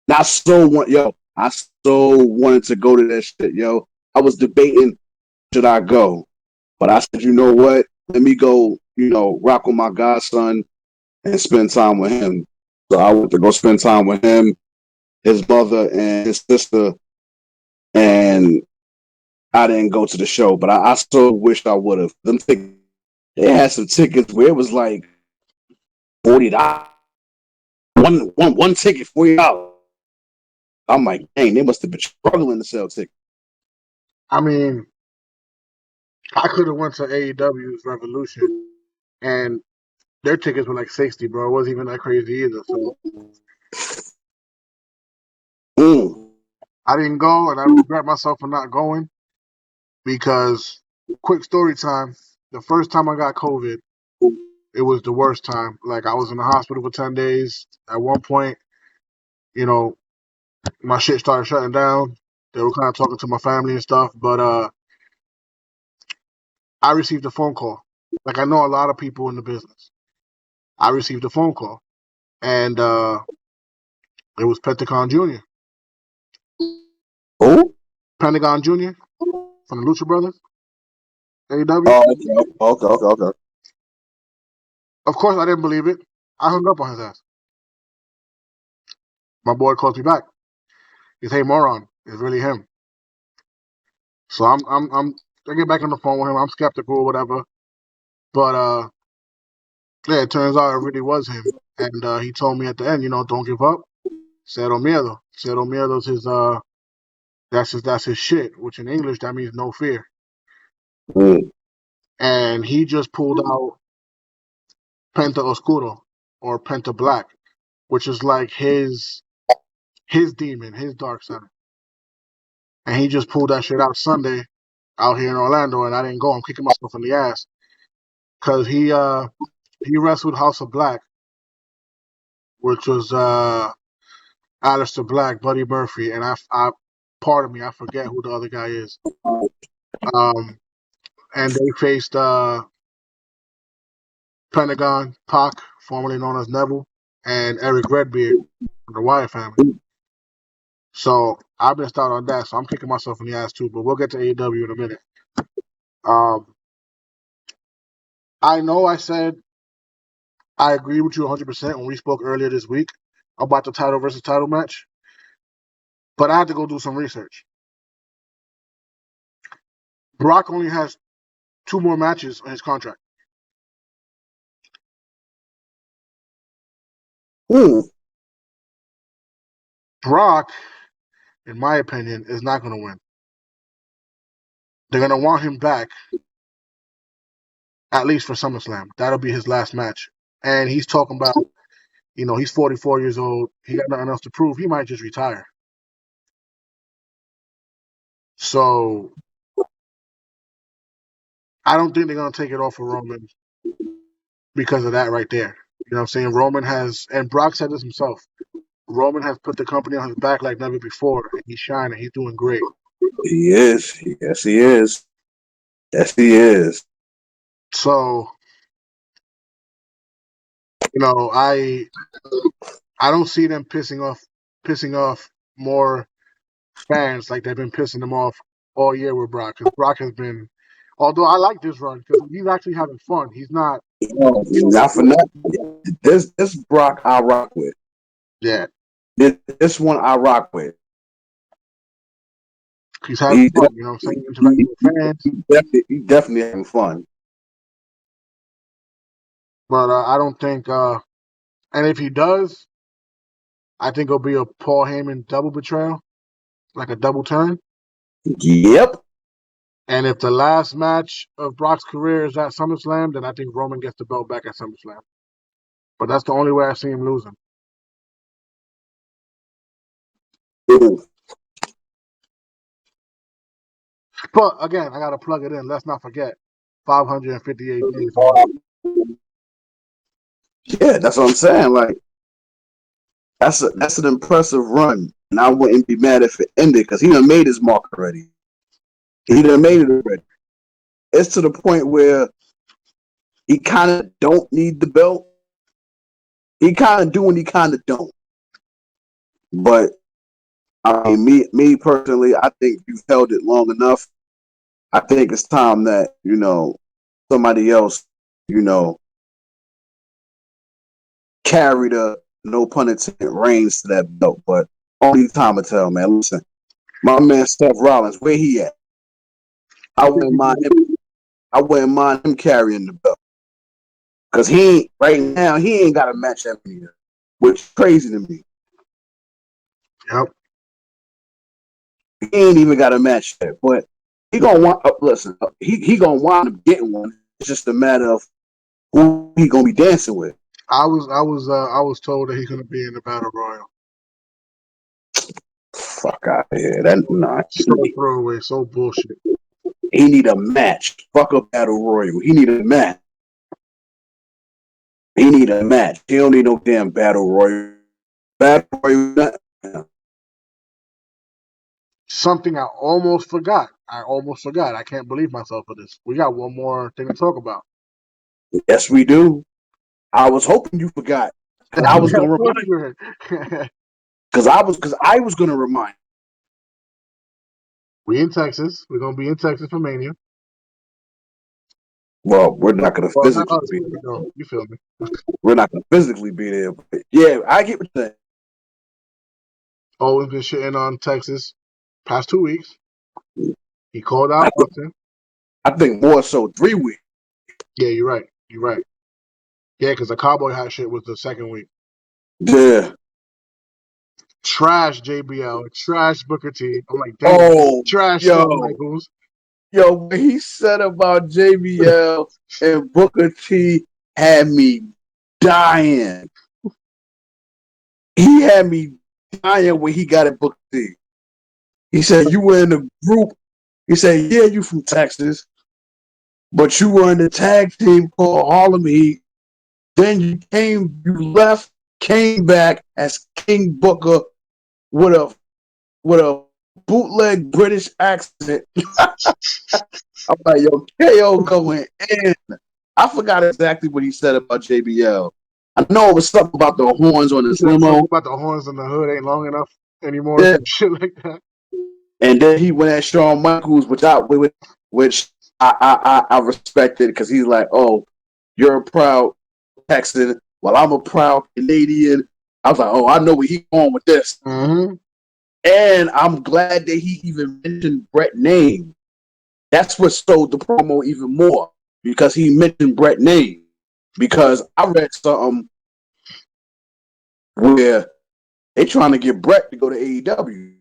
[SPEAKER 2] And I so wanted to go to that shit, yo. I was debating, should I go? But I said, you know what? Let me go, rock with my godson and spend time with him. So I went to go spend time with him, his mother, and his sister, and I didn't go to the show, but I so wish I would have. They had some tickets where it was like $40. One ticket, $40. I'm like, dang, they must have been struggling to sell tickets.
[SPEAKER 1] I mean, I could have went to AEW's Revolution, and their tickets were like 60, bro. It wasn't even that crazy either. So I didn't go, and I regret myself for not going because, quick story time, the first time I got COVID, it was the worst time. Like, I was in the hospital for 10 days. At one point, you know, my shit started shutting down. They were kind of talking to my family and stuff, but I received a phone call. Like, I know a lot of people in the business. I received a phone call, and it was Pentagon Jr.
[SPEAKER 2] Who?
[SPEAKER 1] Pentagon Jr. from the Lucha Brothers, AEW.
[SPEAKER 2] Okay.
[SPEAKER 1] Of course, I didn't believe it. I hung up on his ass. My boy calls me back. He's, hey, moron, it's really him. So I get back on the phone with him. I'm skeptical or whatever, but yeah, it turns out it really was him. And he told me at the end, don't give up. Cero miedo. Cero miedo is his that's his shit, which in English that means no fear. And he just pulled out Penta Oscuro or Penta Black, which is like his demon, his dark side. And he just pulled that shit out Sunday out here in Orlando, and I didn't go. I'm kicking myself in the ass because he wrestled House of Black, which was Aleister Black, Buddy Murphy, and I pardon me, I forget who the other guy is. And they faced Pentagon, Pac, formerly known as Neville, and Eric Redbeard from the Wyatt family. So I've been started on that, so I'm kicking myself in the ass too. But we'll get to AEW in a minute. I know I said I agree with you 100% when we spoke earlier this week about the title versus title match, but I had to go do some research. Brock only has 2 more matches on his contract. Brock, in my opinion, is not going to win. They're going to want him back at least for SummerSlam. That'll be his last match. And he's talking about, he's 44 years old. He got nothing else to prove. He might just retire. So I don't think they're going to take it off of Roman because of that right there. You know what I'm saying? Roman has, and Brock said this himself, Roman has put the company on his back like never before, and he's shining. He's doing great.
[SPEAKER 2] He is. Yes, he is. Yes, he is.
[SPEAKER 1] So, I don't see them pissing off more fans like they've been pissing them off all year with Brock. Because Brock has been, although I like this run because he's actually having fun. He's not.
[SPEAKER 2] Not for nothing. This Brock I rock with.
[SPEAKER 1] Yeah.
[SPEAKER 2] This one I rock with.
[SPEAKER 1] He's having fun. You know what I'm saying? Interacting with fans.
[SPEAKER 2] He's definitely having fun.
[SPEAKER 1] But I don't think, and if he does, I think it'll be a Paul Heyman double betrayal, like a double turn.
[SPEAKER 2] Yep.
[SPEAKER 1] And if the last match of Brock's career is at SummerSlam, then I think Roman gets the belt back at SummerSlam. But that's the only way I see him losing.
[SPEAKER 2] Ooh.
[SPEAKER 1] But again, I gotta plug it in. Let's not forget, 558 days.
[SPEAKER 2] Yeah, that's what I'm saying. Like, that's an impressive run, and I wouldn't be mad if it ended because he done made his mark already. He done made it already. It's to the point where he kind of don't need the belt. He kind of do and he kind of don't. But I mean, me personally, I think you've held it long enough. I think it's time that somebody else, carry the no pun intended, reigns to that belt. But only time will tell, man. Listen, my man Seth Rollins, where he at? I wouldn't mind him carrying the belt. Because right now, he ain't got a match every year, which is crazy to me.
[SPEAKER 1] Yep.
[SPEAKER 2] He ain't even got a match there. But he gonna he gonna wind up getting one. It's just a matter of who he gonna be dancing with.
[SPEAKER 1] I was told that he's gonna be in the Battle Royal.
[SPEAKER 2] Fuck out of here. That
[SPEAKER 1] So throwaway, so bullshit.
[SPEAKER 2] He need a match. Fuck a Battle Royal. He need a match. He need a match. He don't need no damn Battle Royal. Battle Royal.
[SPEAKER 1] Something I almost forgot. I can't believe myself for this. We got one more thing to talk about.
[SPEAKER 2] Yes, we do. I was hoping you forgot. And I was gonna remind you. Because I was gonna remind.
[SPEAKER 1] We in Texas. We're gonna be in Texas for Mania.
[SPEAKER 2] Well, we're not gonna physically be there.
[SPEAKER 1] No, you feel me?
[SPEAKER 2] We're not gonna physically be there. But yeah, I get what you're saying.
[SPEAKER 1] Owen's been shitting on Texas past 2 weeks. He called out Austin.
[SPEAKER 2] I think more so 3 weeks.
[SPEAKER 1] Yeah, you're right. Yeah, because the Cowboy Hat shit was the second week.
[SPEAKER 2] Yeah.
[SPEAKER 1] Trash JBL, trash Booker T. I'm like, damn. Trash Shawn Michaels.
[SPEAKER 2] Yo, what he said about JBL and Booker T had me dying. He had me dying when he got at Booker T. He said, you were in a group. He said, yeah, you from Texas, but you were in the tag team called Harlem Heat. Then you left, came back as King Booker with a bootleg British accent. I'm like, yo, KO going in. I forgot exactly what he said about JBL. I know it was something about the horns on his limo.
[SPEAKER 1] About the horns on the hood ain't long enough anymore. Yeah. Shit like that.
[SPEAKER 2] And then he went at Shawn Michaels, which I respected because he's like, oh, you're a proud Texan, well, I'm a proud Canadian. I was like, oh, I know where he's going with this.
[SPEAKER 1] Mm-hmm.
[SPEAKER 2] And I'm glad that he even mentioned Brett's name. That's what sold the promo even more because he mentioned Brett's name. Because I read something where they trying to get Brett to go to AEW.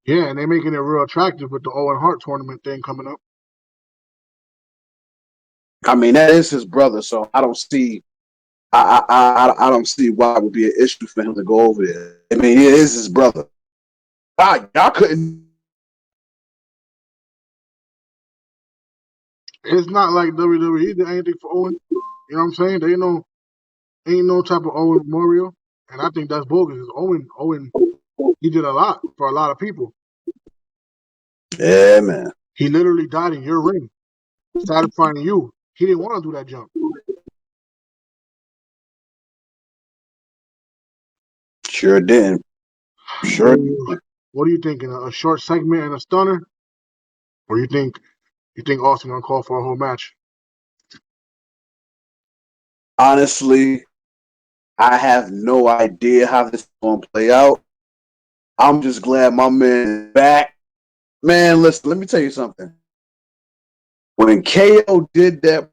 [SPEAKER 1] Yeah, and they're making it real attractive with the Owen Hart tournament thing coming up.
[SPEAKER 2] I mean, that is his brother, so I don't see I don't see why it would be an issue for him to go over there. I mean, it is his brother. Y'all couldn't.
[SPEAKER 1] It's not like WWE did anything for Owen. You know what I'm saying? They ain't no type of Owen memorial, and I think that's bogus. Owen, he did a lot for a lot of people.
[SPEAKER 2] Yeah, man.
[SPEAKER 1] He literally died in your ring, satisfying you. He didn't want to do that jump.
[SPEAKER 2] Sure didn't. Sure.
[SPEAKER 1] What are you thinking? A short segment and a stunner, or you think Austin gonna call for a whole match?
[SPEAKER 2] Honestly, I have no idea how this is gonna play out. I'm just glad my man is back. Man, listen, let me tell you something. When KO did that,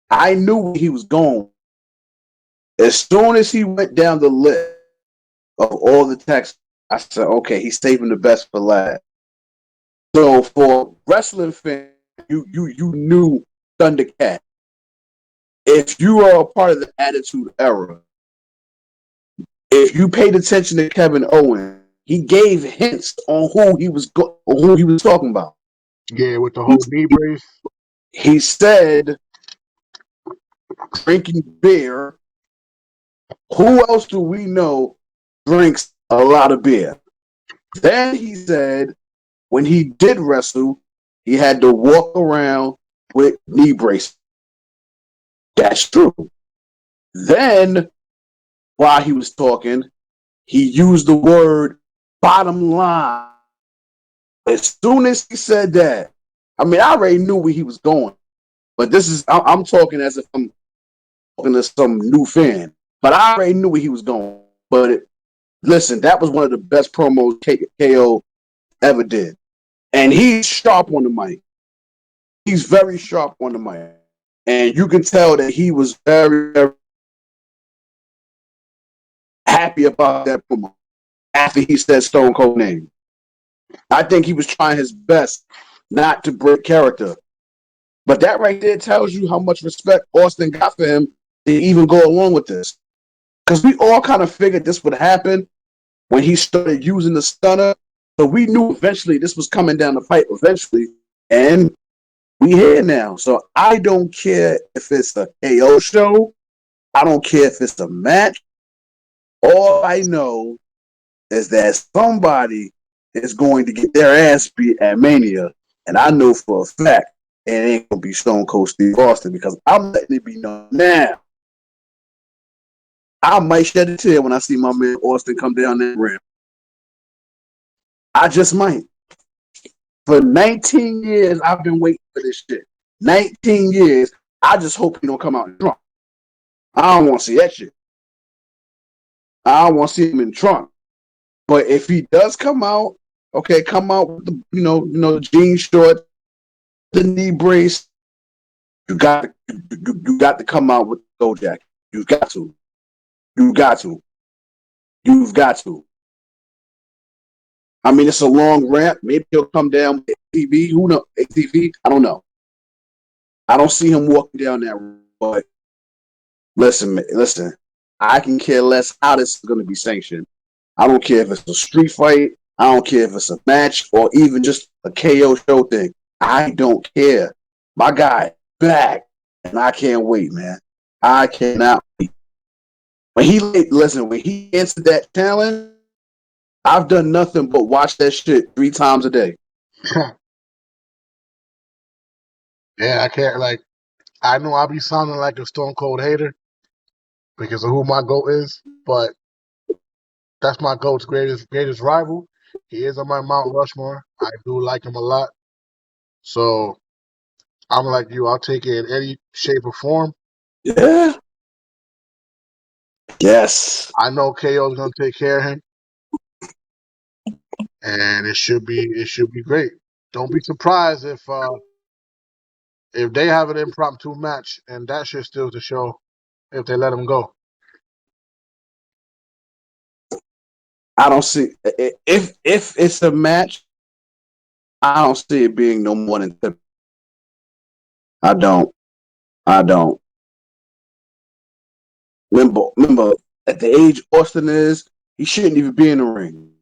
[SPEAKER 2] I knew where he was going. As soon as he went down the list of all the texts, I said, okay, he's saving the best for last. So for wrestling fans, you knew Thundercat. If you are a part of the Attitude Era, if you paid attention to Kevin Owens, he gave hints on who he was talking about.
[SPEAKER 1] Yeah, with the whole knee brace.
[SPEAKER 2] He said, drinking beer. Who else do we know drinks a lot of beer? Then he said, when he did wrestle, he had to walk around with knee braces. That's true. Then, while he was talking, he used the word bottom line. As soon as he said that, I mean, I already knew where he was going. But I'm talking as if talking to some new fan. But I already knew where he was going. But listen, that was one of the best promos KO ever did. And he's sharp on the mic. He's very sharp on the mic. And you can tell that he was very, very happy about that promo after he said Stone Cold name. I think he was trying his best not to break character. But that right there tells you how much respect Austin got for him to even go along with this. Because we all kind of figured this would happen when he started using the stunner. So we knew eventually this was coming down the pipe eventually. And we here now. So I don't care if it's a KO show. I don't care if it's a match. All I know is that somebody is going to get their ass beat at Mania. And I know for a fact it ain't going to be Stone Cold Steve Austin because I'm letting it be known now. I might shed a tear when I see my man Austin come down that ramp. I just might. For 19 years, I've been waiting for this shit. 19 years. I just hope he don't come out drunk. I don't want to see that shit. I don't want to see him in trunk. But if he does come out, okay, come out with the the jean shorts, the knee brace. You got to come out with the gold jacket. You got to. You've got to. I mean, it's a long ramp. Maybe he'll come down with ATV. Who knows? ATV? I don't know. I don't see him walking down that road. But listen. I can care less how this is going to be sanctioned. I don't care if it's a street fight. I don't care if it's a match or even just a KO show thing. I don't care. My guy back, and I can't wait, man. I cannot wait. When he answered that challenge, I've done nothing but watch that shit 3 times a day.
[SPEAKER 1] Yeah, I can't I know I'll be sounding like a Stone Cold hater because of who my GOAT is, but that's my GOAT's greatest rival. He is on my Mount Rushmore. I do like him a lot. So I'm like you, I'll take it in any shape or form.
[SPEAKER 2] Yeah. Yes.
[SPEAKER 1] I know KO's gonna take care of him. And it should be great. Don't be surprised if they have an impromptu match and that shit steals the show if they let him go.
[SPEAKER 2] I don't see if it's a match. I don't see it being no more than 10. I don't. Remember, at the age Austin is, he shouldn't even be in the ring.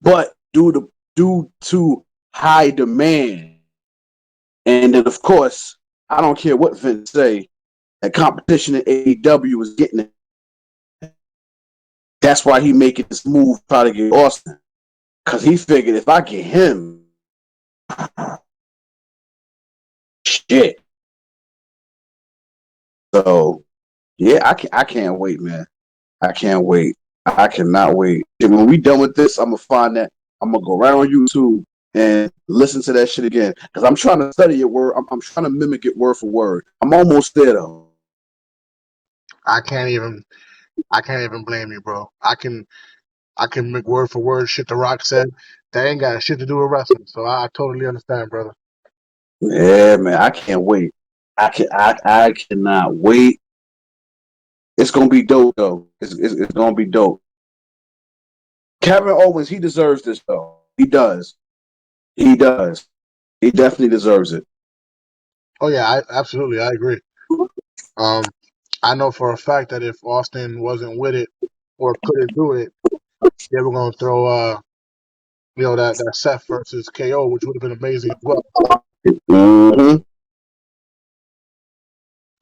[SPEAKER 2] But due to high demand, and then of course, I don't care what Vince say, that competition in AEW is getting it. That's why he making this move, try to get Austin. Because he figured if I get him, shit. So, yeah, I can't wait, man. I can't wait. I cannot wait. And when we done with this, I'm going to find that. I'm going to go right on YouTube and listen to that shit again. Because I'm trying to study it word. I'm trying to mimic it word for word. I'm almost there, though.
[SPEAKER 1] I can't even blame you, bro. I can make word for word shit The Rock said. That ain't got shit to do with wrestling. So I totally understand, brother.
[SPEAKER 2] Yeah, man. I can't wait. I cannot wait. It's gonna be dope, though. It's gonna be dope. Kevin Owens, he deserves this, though. He does. He does. He definitely deserves it.
[SPEAKER 1] Oh yeah, absolutely, I agree. I know for a fact that if Austin wasn't with it or couldn't do it, they were gonna throw that Seth versus KO, which would have been amazing as well.
[SPEAKER 2] Mm-hmm.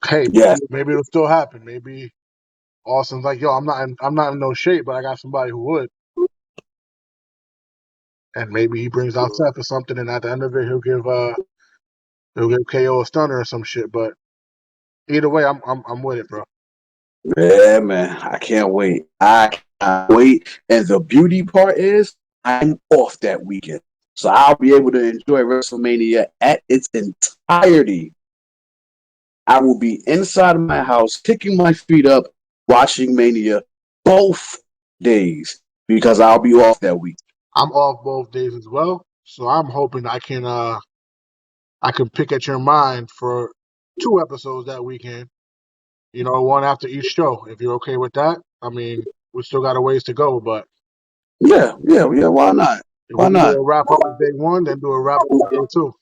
[SPEAKER 1] Hey,
[SPEAKER 2] Yeah.
[SPEAKER 1] maybe it'll still happen. Maybe Austin's like, yo, I'm not in no shape, but I got somebody who would. And maybe he brings out Seth or something, and at the end of it, he'll give KO a stunner or some shit. But either way, I'm with it, bro.
[SPEAKER 2] Yeah, man. I can't wait. I can't wait. And the beauty part is I'm off that weekend. So I'll be able to enjoy WrestleMania at its entirety. I will be inside of my house, kicking my feet up, watching Mania both days because I'll be off that week.
[SPEAKER 1] I'm off both days as well, so I'm hoping I can pick at your mind for 2 episodes that weekend. You know, one after each show. If you're okay with that, I mean, we still got a ways to go, but
[SPEAKER 2] Yeah. Why not?
[SPEAKER 1] if we
[SPEAKER 2] Why
[SPEAKER 1] can do
[SPEAKER 2] not?
[SPEAKER 1] a wrap up of day one, then do a wrap up of day two.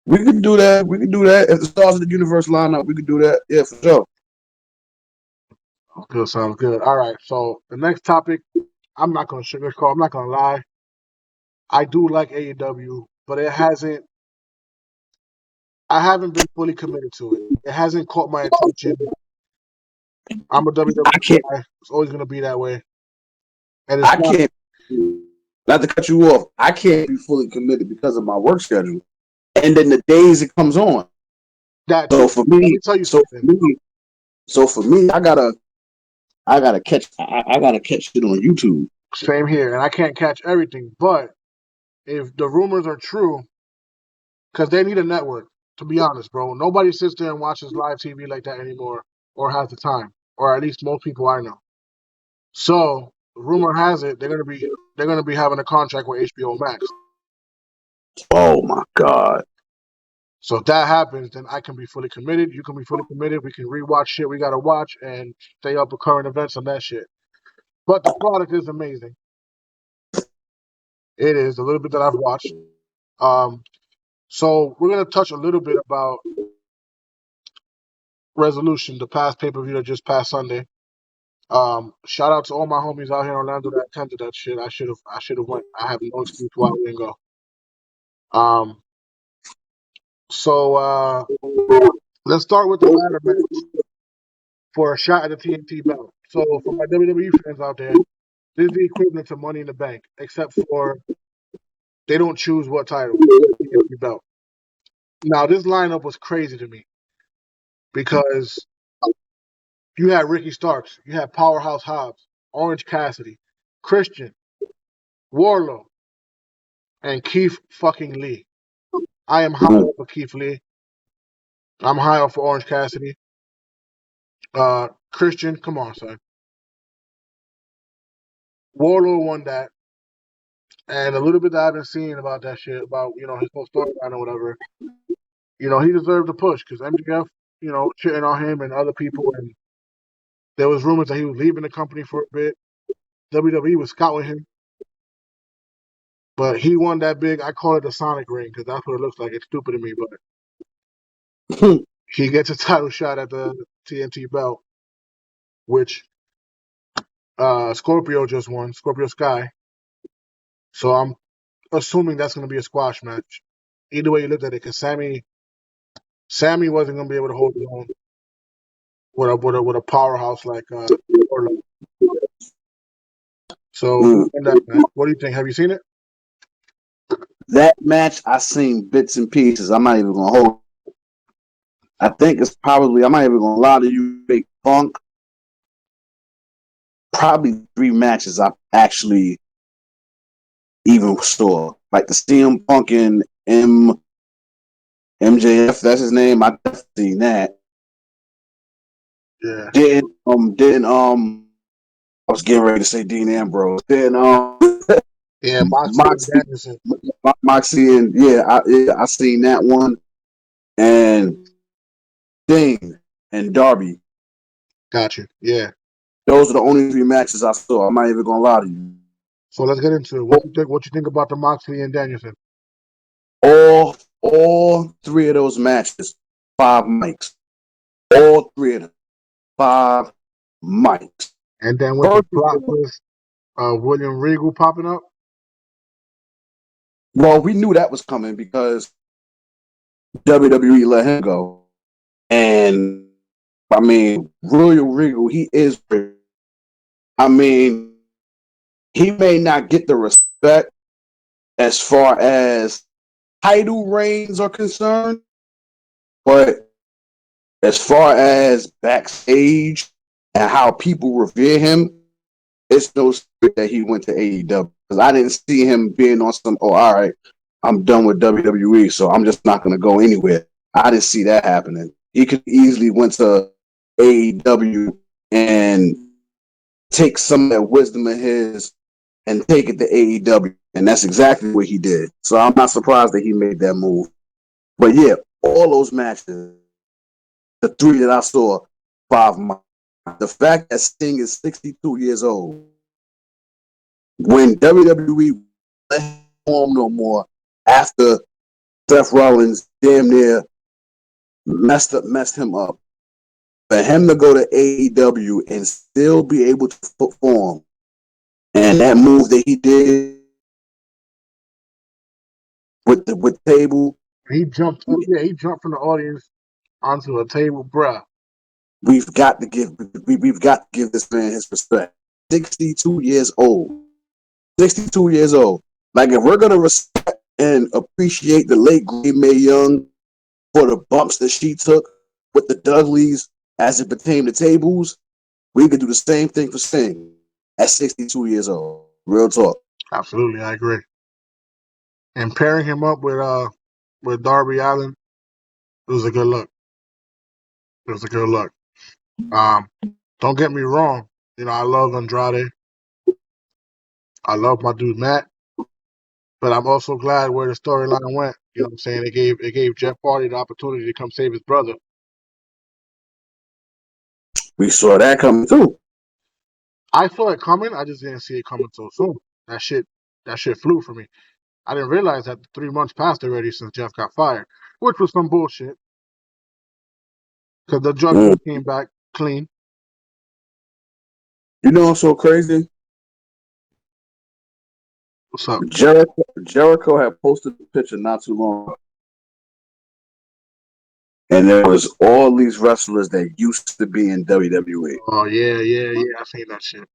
[SPEAKER 2] We could do that. We could do that. If the stars of the universe line up, we could do that. Yeah, for sure.
[SPEAKER 1] Good, sounds good. All right, so the next topic, I'm not gonna sugarcoat. I'm not gonna lie. I do like AEW, but I haven't been fully committed to it. It hasn't caught my attention. I'm a
[SPEAKER 2] I
[SPEAKER 1] WWE
[SPEAKER 2] can't.
[SPEAKER 1] guy. It's always gonna be that way, and it's
[SPEAKER 2] I
[SPEAKER 1] not
[SPEAKER 2] can't. Not to cut you off. I can't be fully committed because of my work schedule, and then the days it comes on.
[SPEAKER 1] that
[SPEAKER 2] So
[SPEAKER 1] too.
[SPEAKER 2] for
[SPEAKER 1] Let
[SPEAKER 2] me,
[SPEAKER 1] me tell you
[SPEAKER 2] so for
[SPEAKER 1] something.
[SPEAKER 2] me, so for me, I gotta catch. I gotta catch it on YouTube.
[SPEAKER 1] Same here, and I can't catch everything, but if the rumors are true, because they need a network, to be honest, bro. Nobody sits there and watches live TV like that anymore, or has the time, or at least most people I know. So, rumor has it they're gonna be having a contract with HBO Max.
[SPEAKER 2] Oh my god!
[SPEAKER 1] So if that happens, then I can be fully committed. You can be fully committed. We can rewatch shit we gotta watch and stay up with current events on that shit. But the product is amazing. It is the little bit that I've watched. Um, so we're gonna touch a little bit about Resolution, the past pay-per-view that just passed Sunday. Shout out to all my homies out here in Orlando that attended that shit. I should have went. I have no excuse why I didn't go. Um, so let's start with the ladder match for a shot at the TNT belt. So for my WWE fans out there, this is the equivalent to Money in the Bank, except for they don't choose what title, TNT belt. Now this lineup was crazy to me because you had Ricky Starks, you had Powerhouse Hobbs, Orange Cassidy, Christian, Warlow, and Keith fucking Lee. I am high off of Keith Lee. I'm high off of Orange Cassidy. Christian, come on, son. Warlow won that. And a little bit that I've been seeing about that shit, about, his whole storyline or whatever, he deserved a push because MJF, shitting on him and other people. And there was rumors that he was leaving the company for a bit. WWE was scouting him. But he won that big, I call it the Sonic ring because that's what it looks like. It's stupid to me, but he gets a title shot at the TNT belt, which Scorpio just won, Scorpio Sky. So I'm assuming that's going to be a squash match. Either way you look at it, because Sammy wasn't going to be able to hold his own with a powerhouse like Orlando. So that match, what do you think? Have you seen it?
[SPEAKER 2] That match, I seen bits and pieces. I'm not even gonna hold. I think it's probably. I'm not even gonna lie to you, Big Funk. Probably 3 matches I actually even saw, like the CM Punk and MJF. That's his name. I definitely seen that.
[SPEAKER 1] Yeah.
[SPEAKER 2] Didn't I was getting ready to say Dean Ambrose. Then
[SPEAKER 1] Yeah,
[SPEAKER 2] Moxie and I seen that one, and Sting and Darby.
[SPEAKER 1] Got you. Yeah.
[SPEAKER 2] Those are the only 3 matches I saw. I'm not even gonna lie to you.
[SPEAKER 1] So let's get into it. What you think about the Moxley and Danielson?
[SPEAKER 2] All 3 of those matches, 5 mics. All 3 of them, 5 mics.
[SPEAKER 1] And then with the plot twist, William Regal popping up.
[SPEAKER 2] Well, we knew that was coming because WWE let him go. And I mean, William Regal, he is. I mean, he may not get the respect as far as title reigns are concerned, but as far as backstage and how people revere him, it's no secret that he went to AEW. Because I didn't see him being on some, all right, I'm done with WWE, so I'm just not going to go anywhere. I didn't see that happening. he could easily went to AEW and take some of that wisdom of his and take it to AEW. And that's exactly what he did. So I'm not surprised that he made that move. But yeah, all those matches, the three that I saw, 5 months. The fact that Sting is 62 years old, when WWE let him home no more after Seth Rollins damn near messed him up, for him to go to AEW and still be able to perform, and that move that he did with the table,
[SPEAKER 1] He jumped. Oh yeah, he jumped from the audience onto a table, bruh.
[SPEAKER 2] we've got to give this man his respect. 62 years old. 62 years old. Like, if we're gonna respect and appreciate the late great Mae Young for the bumps that she took with the Dudleys as it pertained to tables, we could do the same thing for Sting at 62 years old. Real talk.
[SPEAKER 1] Absolutely, I agree. And pairing him up with Darby Allin, it was a good look. It was a good look. Don't get me wrong. You know, I love Andrade. I love my dude Matt. But I'm also glad where the storyline went. You know what I'm saying? It gave Jeff Hardy the opportunity to come save his brother.
[SPEAKER 2] We saw that coming too.
[SPEAKER 1] I saw it coming. I just didn't see it coming so soon. That shit flew for me. I didn't realize that 3 months passed already since Jeff got fired, which was some bullshit. Because the judgment came back clean.
[SPEAKER 2] You know what's so crazy?
[SPEAKER 1] What's up?
[SPEAKER 2] Jericho had posted the picture not too long ago. And there was all these wrestlers that used to be in WWE.
[SPEAKER 1] Oh yeah. I seen that shit.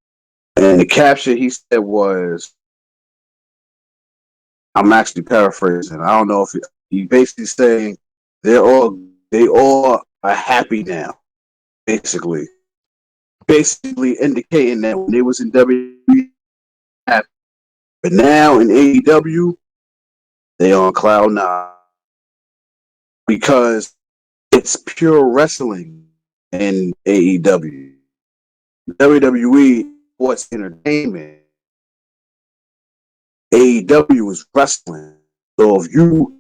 [SPEAKER 2] And the caption he said was, I'm actually paraphrasing. I don't know if he basically saying they all are happy now. Basically indicating that when they was in WWE, but now in AEW, they on cloud 9 because it's pure wrestling in AEW. WWE sports entertainment. AEW is wrestling. So if you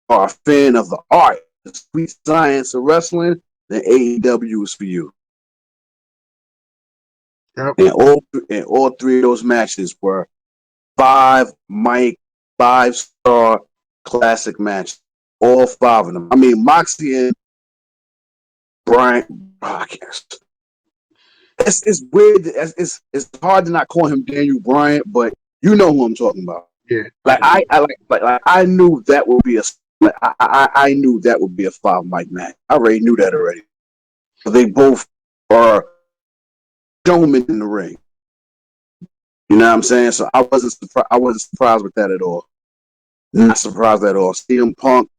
[SPEAKER 2] are a fan of the art, the sweet science of wrestling, then AEW is for you.
[SPEAKER 1] Yep.
[SPEAKER 2] And all three of those matches were 5-star classic matches. All 5 of them. I mean, Moxie and Brian. I can't. It's weird. It's hard to not call him Daniel Bryant, but you know who I'm talking about.
[SPEAKER 1] Yeah.
[SPEAKER 2] Like I knew that would be I knew that would be a 5 mic match. I already knew that already. But they both are showmen in the ring. You know what I'm saying? So I wasn't surprised with that at all. Not surprised at all. CM Punk,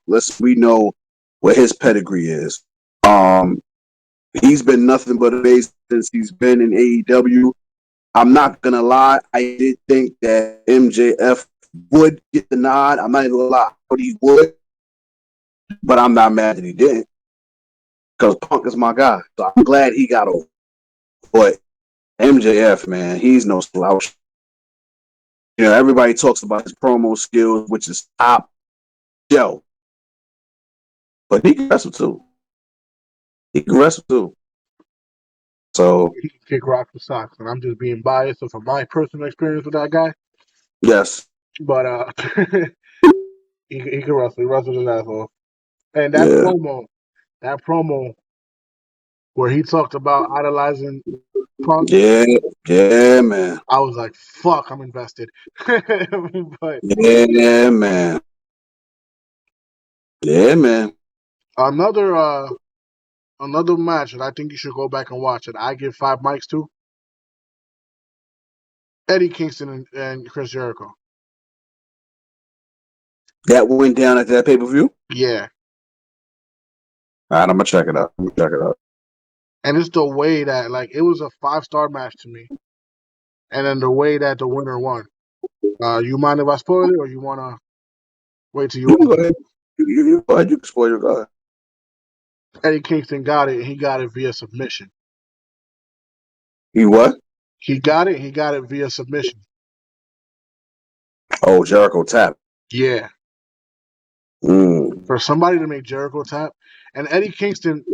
[SPEAKER 2] we know what his pedigree is. He's been nothing but amazing since he's been in AEW. I'm not gonna lie, I did think that MJF would get the nod. I'm not even gonna lie, but he would. But I'm not mad that he didn't. Because Punk is my guy. So I'm glad he got over. But MJF, man, he's no slouch. You know, everybody talks about his promo skills, which is top shelf. But he can wrestle too. So
[SPEAKER 1] He can kick rock for socks, and I'm just being biased from my personal experience with that guy.
[SPEAKER 2] yes.
[SPEAKER 1] But he can wrestle. He wrestled his ass off. And that promo where he talked about idolizing Punk.
[SPEAKER 2] Yeah, man.
[SPEAKER 1] I was like, fuck, I'm invested. But
[SPEAKER 2] yeah, man. Yeah, man.
[SPEAKER 1] another match that I think you should go back and watch, and I give 5 mics to Eddie Kingston and Chris Jericho.
[SPEAKER 2] That went down at that pay-per-view?
[SPEAKER 1] Yeah.
[SPEAKER 2] All right, I'm gonna check it out.
[SPEAKER 1] And it's the way that, like, it was a 5-star match to me. And then the way that the winner won. You mind if I spoil it, or you want to wait till you
[SPEAKER 2] go ahead. You go ahead. You can spoil your guy.
[SPEAKER 1] Eddie Kingston got it. He got it via submission.
[SPEAKER 2] He what?
[SPEAKER 1] He got it. He got it via submission.
[SPEAKER 2] Oh, Jericho tap.
[SPEAKER 1] Yeah.
[SPEAKER 2] Mm.
[SPEAKER 1] For somebody to make Jericho tap, and Eddie Kingston,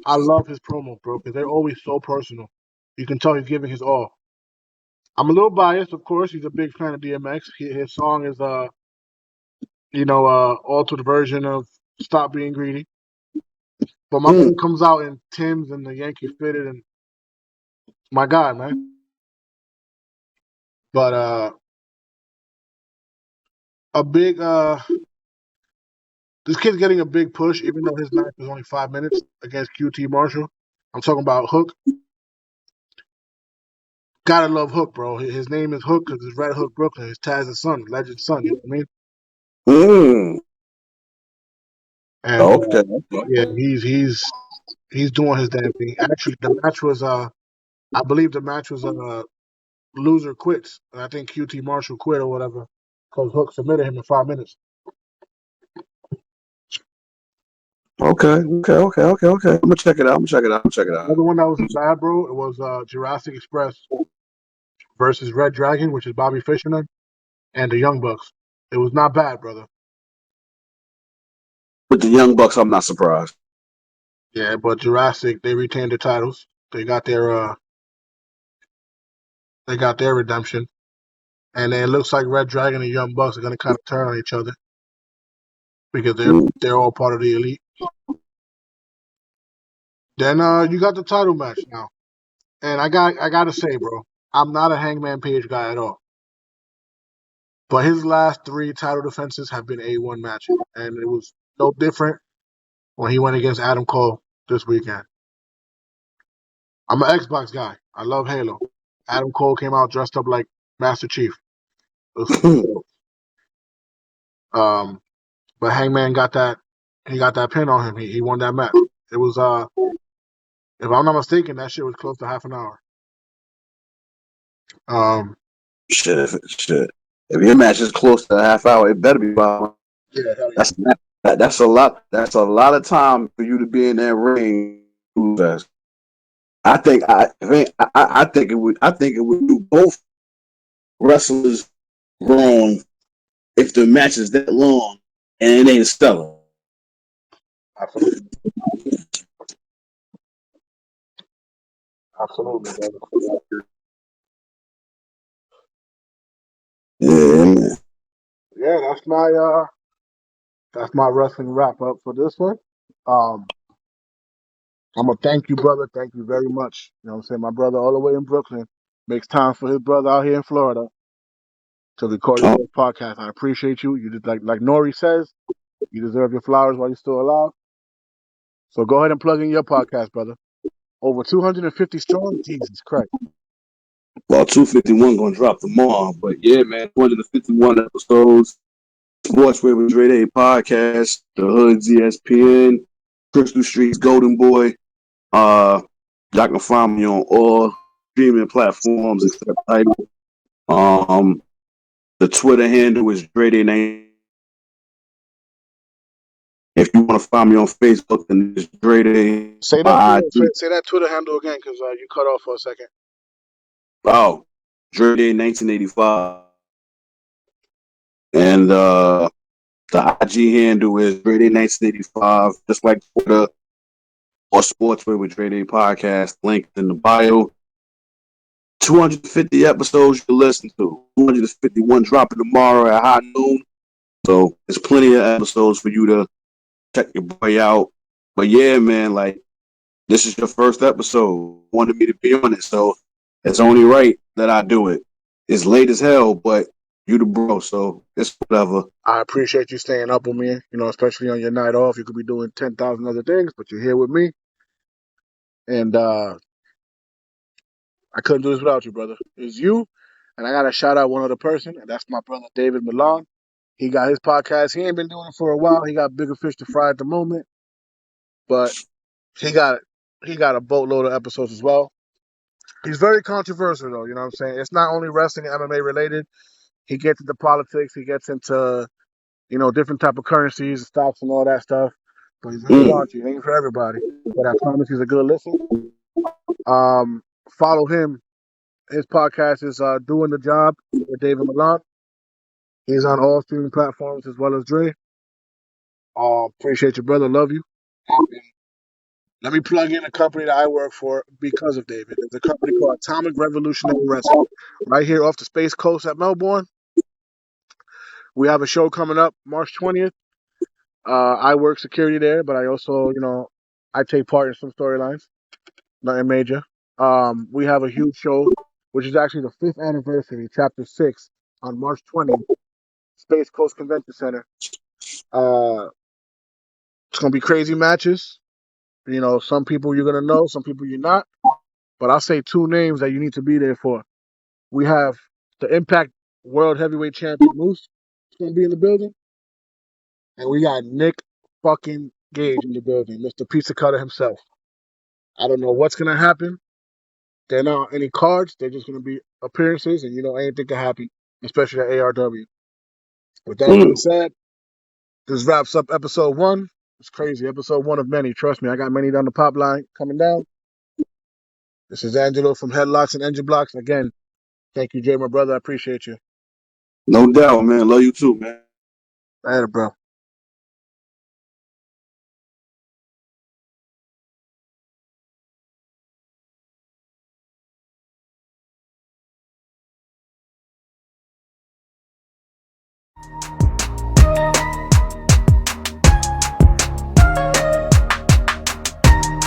[SPEAKER 1] I love his promos, bro, because they're always so personal. You can tell he's giving his all. I'm a little biased, of course. He's a big fan of DMX. His song is altered version of "Stop Being Greedy." But my boy comes out in Tim's and the Yankee fitted, and my guy, man. But a big this kid's getting a big push, even though his match was only 5 minutes against QT Marshall. I'm talking about Hook. Gotta love Hook, bro. His name is Hook because it's Red Hook Brooklyn. It's Taz's son, Legend's son. You know what I mean?
[SPEAKER 2] Mm.
[SPEAKER 1] And
[SPEAKER 2] Okay.
[SPEAKER 1] yeah, he's doing his damn thing. Actually, the match was I believe the match was loser quits. And I think QT Marshall quit or whatever because Hook submitted him in 5 minutes.
[SPEAKER 2] Okay. I'm gonna check it out.
[SPEAKER 1] Another one that was bad, bro. It was Jurassic Express versus Red Dragon, which is Bobby Fischer and the Young Bucks. It was not bad, brother.
[SPEAKER 2] With the Young Bucks, I'm not surprised.
[SPEAKER 1] Yeah, but Jurassic, they retained their titles. They got their redemption. And then it looks like Red Dragon and Young Bucks are gonna kind of turn on each other because they're all part of the elite. Then you got the title match now. And I gotta say, bro, I'm not a Hangman Page guy at all. But his last 3 title defenses have been A1 matches. And it was no different when he went against Adam Cole this weekend. I'm an Xbox guy. I love Halo. Adam Cole came out dressed up like Master Chief. It was fucking dope. But Hangman got that pin on him. He won that match. It was if I'm not mistaken, that shit was close to half an hour.
[SPEAKER 2] Shit. If your match is close to a half hour, it better be about.
[SPEAKER 1] Yeah, hell yeah.
[SPEAKER 2] That's a lot. That's a lot of time for you to be in that ring. I think it would do both wrestlers wrong if the match is that long and it ain't stellar.
[SPEAKER 1] Absolutely. Absolutely, brother.
[SPEAKER 2] Yeah.
[SPEAKER 1] Yeah, that's my wrestling wrap up for this one. I'm gonna thank you, brother. Thank you very much. You know what I'm saying? My brother all the way in Brooklyn makes time for his brother out here in Florida to record his podcast. I appreciate you. You just like Nori says, you deserve your flowers while you're still alive. So go ahead and plug in your podcast, brother. Over 250 strong? Jesus Christ.
[SPEAKER 2] Well, 251 gonna drop tomorrow, but yeah, man, 251 episodes. Sportswear with Dray podcast, the Hood's ESPN, Crystal Street's Golden Boy. Y'all can find me on all streaming platforms except Tidal. The Twitter handle is Dray9. If you want to find me on Facebook, then it's Dray.
[SPEAKER 1] Say that Twitter handle again, because you cut off for a second.
[SPEAKER 2] Oh, Dray 1985, and the IG handle is Dray 1985, just like Twitter or Sportswear with Dray podcast. Link in the bio. 250 episodes you can listen to. 251 dropping tomorrow at high noon. So there's plenty of episodes for you to check your boy out. But yeah, man, like this is your first episode. Wanted me to be on it, so it's only right that I do it. It's late as hell, but you the bro, so it's whatever.
[SPEAKER 1] I appreciate you staying up with me, you know, especially on your night off. You could be doing 10,000 other things, but you're here with me. And I couldn't do this without you, brother. It's you. And I got to shout out one other person, and that's my brother David Milan. He got his podcast. He ain't been doing it for a while. He got bigger fish to fry at the moment. But he got a boatload of episodes as well. He's very controversial, though. You know what I'm saying? It's not only wrestling and MMA related. He gets into politics. He gets into, you know, different type of currencies, stocks, and all that stuff. but he's gonna launch it. It ain't for everybody, but I promise he's a good listen. Follow him. His podcast is Doing the Job with David Milan. He's on all streaming platforms as well as Dray. Appreciate you, brother. Love you. Let me plug in a company that I work for because of David. There's a company called Atomic Revolutionary Wrestling right here off the Space Coast at Melbourne. We have a show coming up March 20th. I work security there, but I also, I take part in some storylines, nothing major. We have a huge show, which is actually the 5th anniversary, Chapter 6, on March 20th, Space Coast Convention Center. It's going to be crazy matches. Some people you're going to know, some people you're not. But I'll say 2 names that you need to be there for. We have the Impact World Heavyweight Champion Moose. He's going to be in the building. And we got Nick fucking Gage in the building, Mr. Pizza Cutter himself. I don't know what's going to happen. They're not any cards. They're just going to be appearances, and anything can happen, especially at ARW. With that being said, this wraps up episode 1. It's crazy. Episode 1 of many. Trust me, I got many down the pop line coming down. This is Angelo from Headlocks and Engine Blocks. Again, thank you, Jay, my brother. I appreciate you.
[SPEAKER 2] No doubt, man. Love you too, man.
[SPEAKER 1] Later, bro.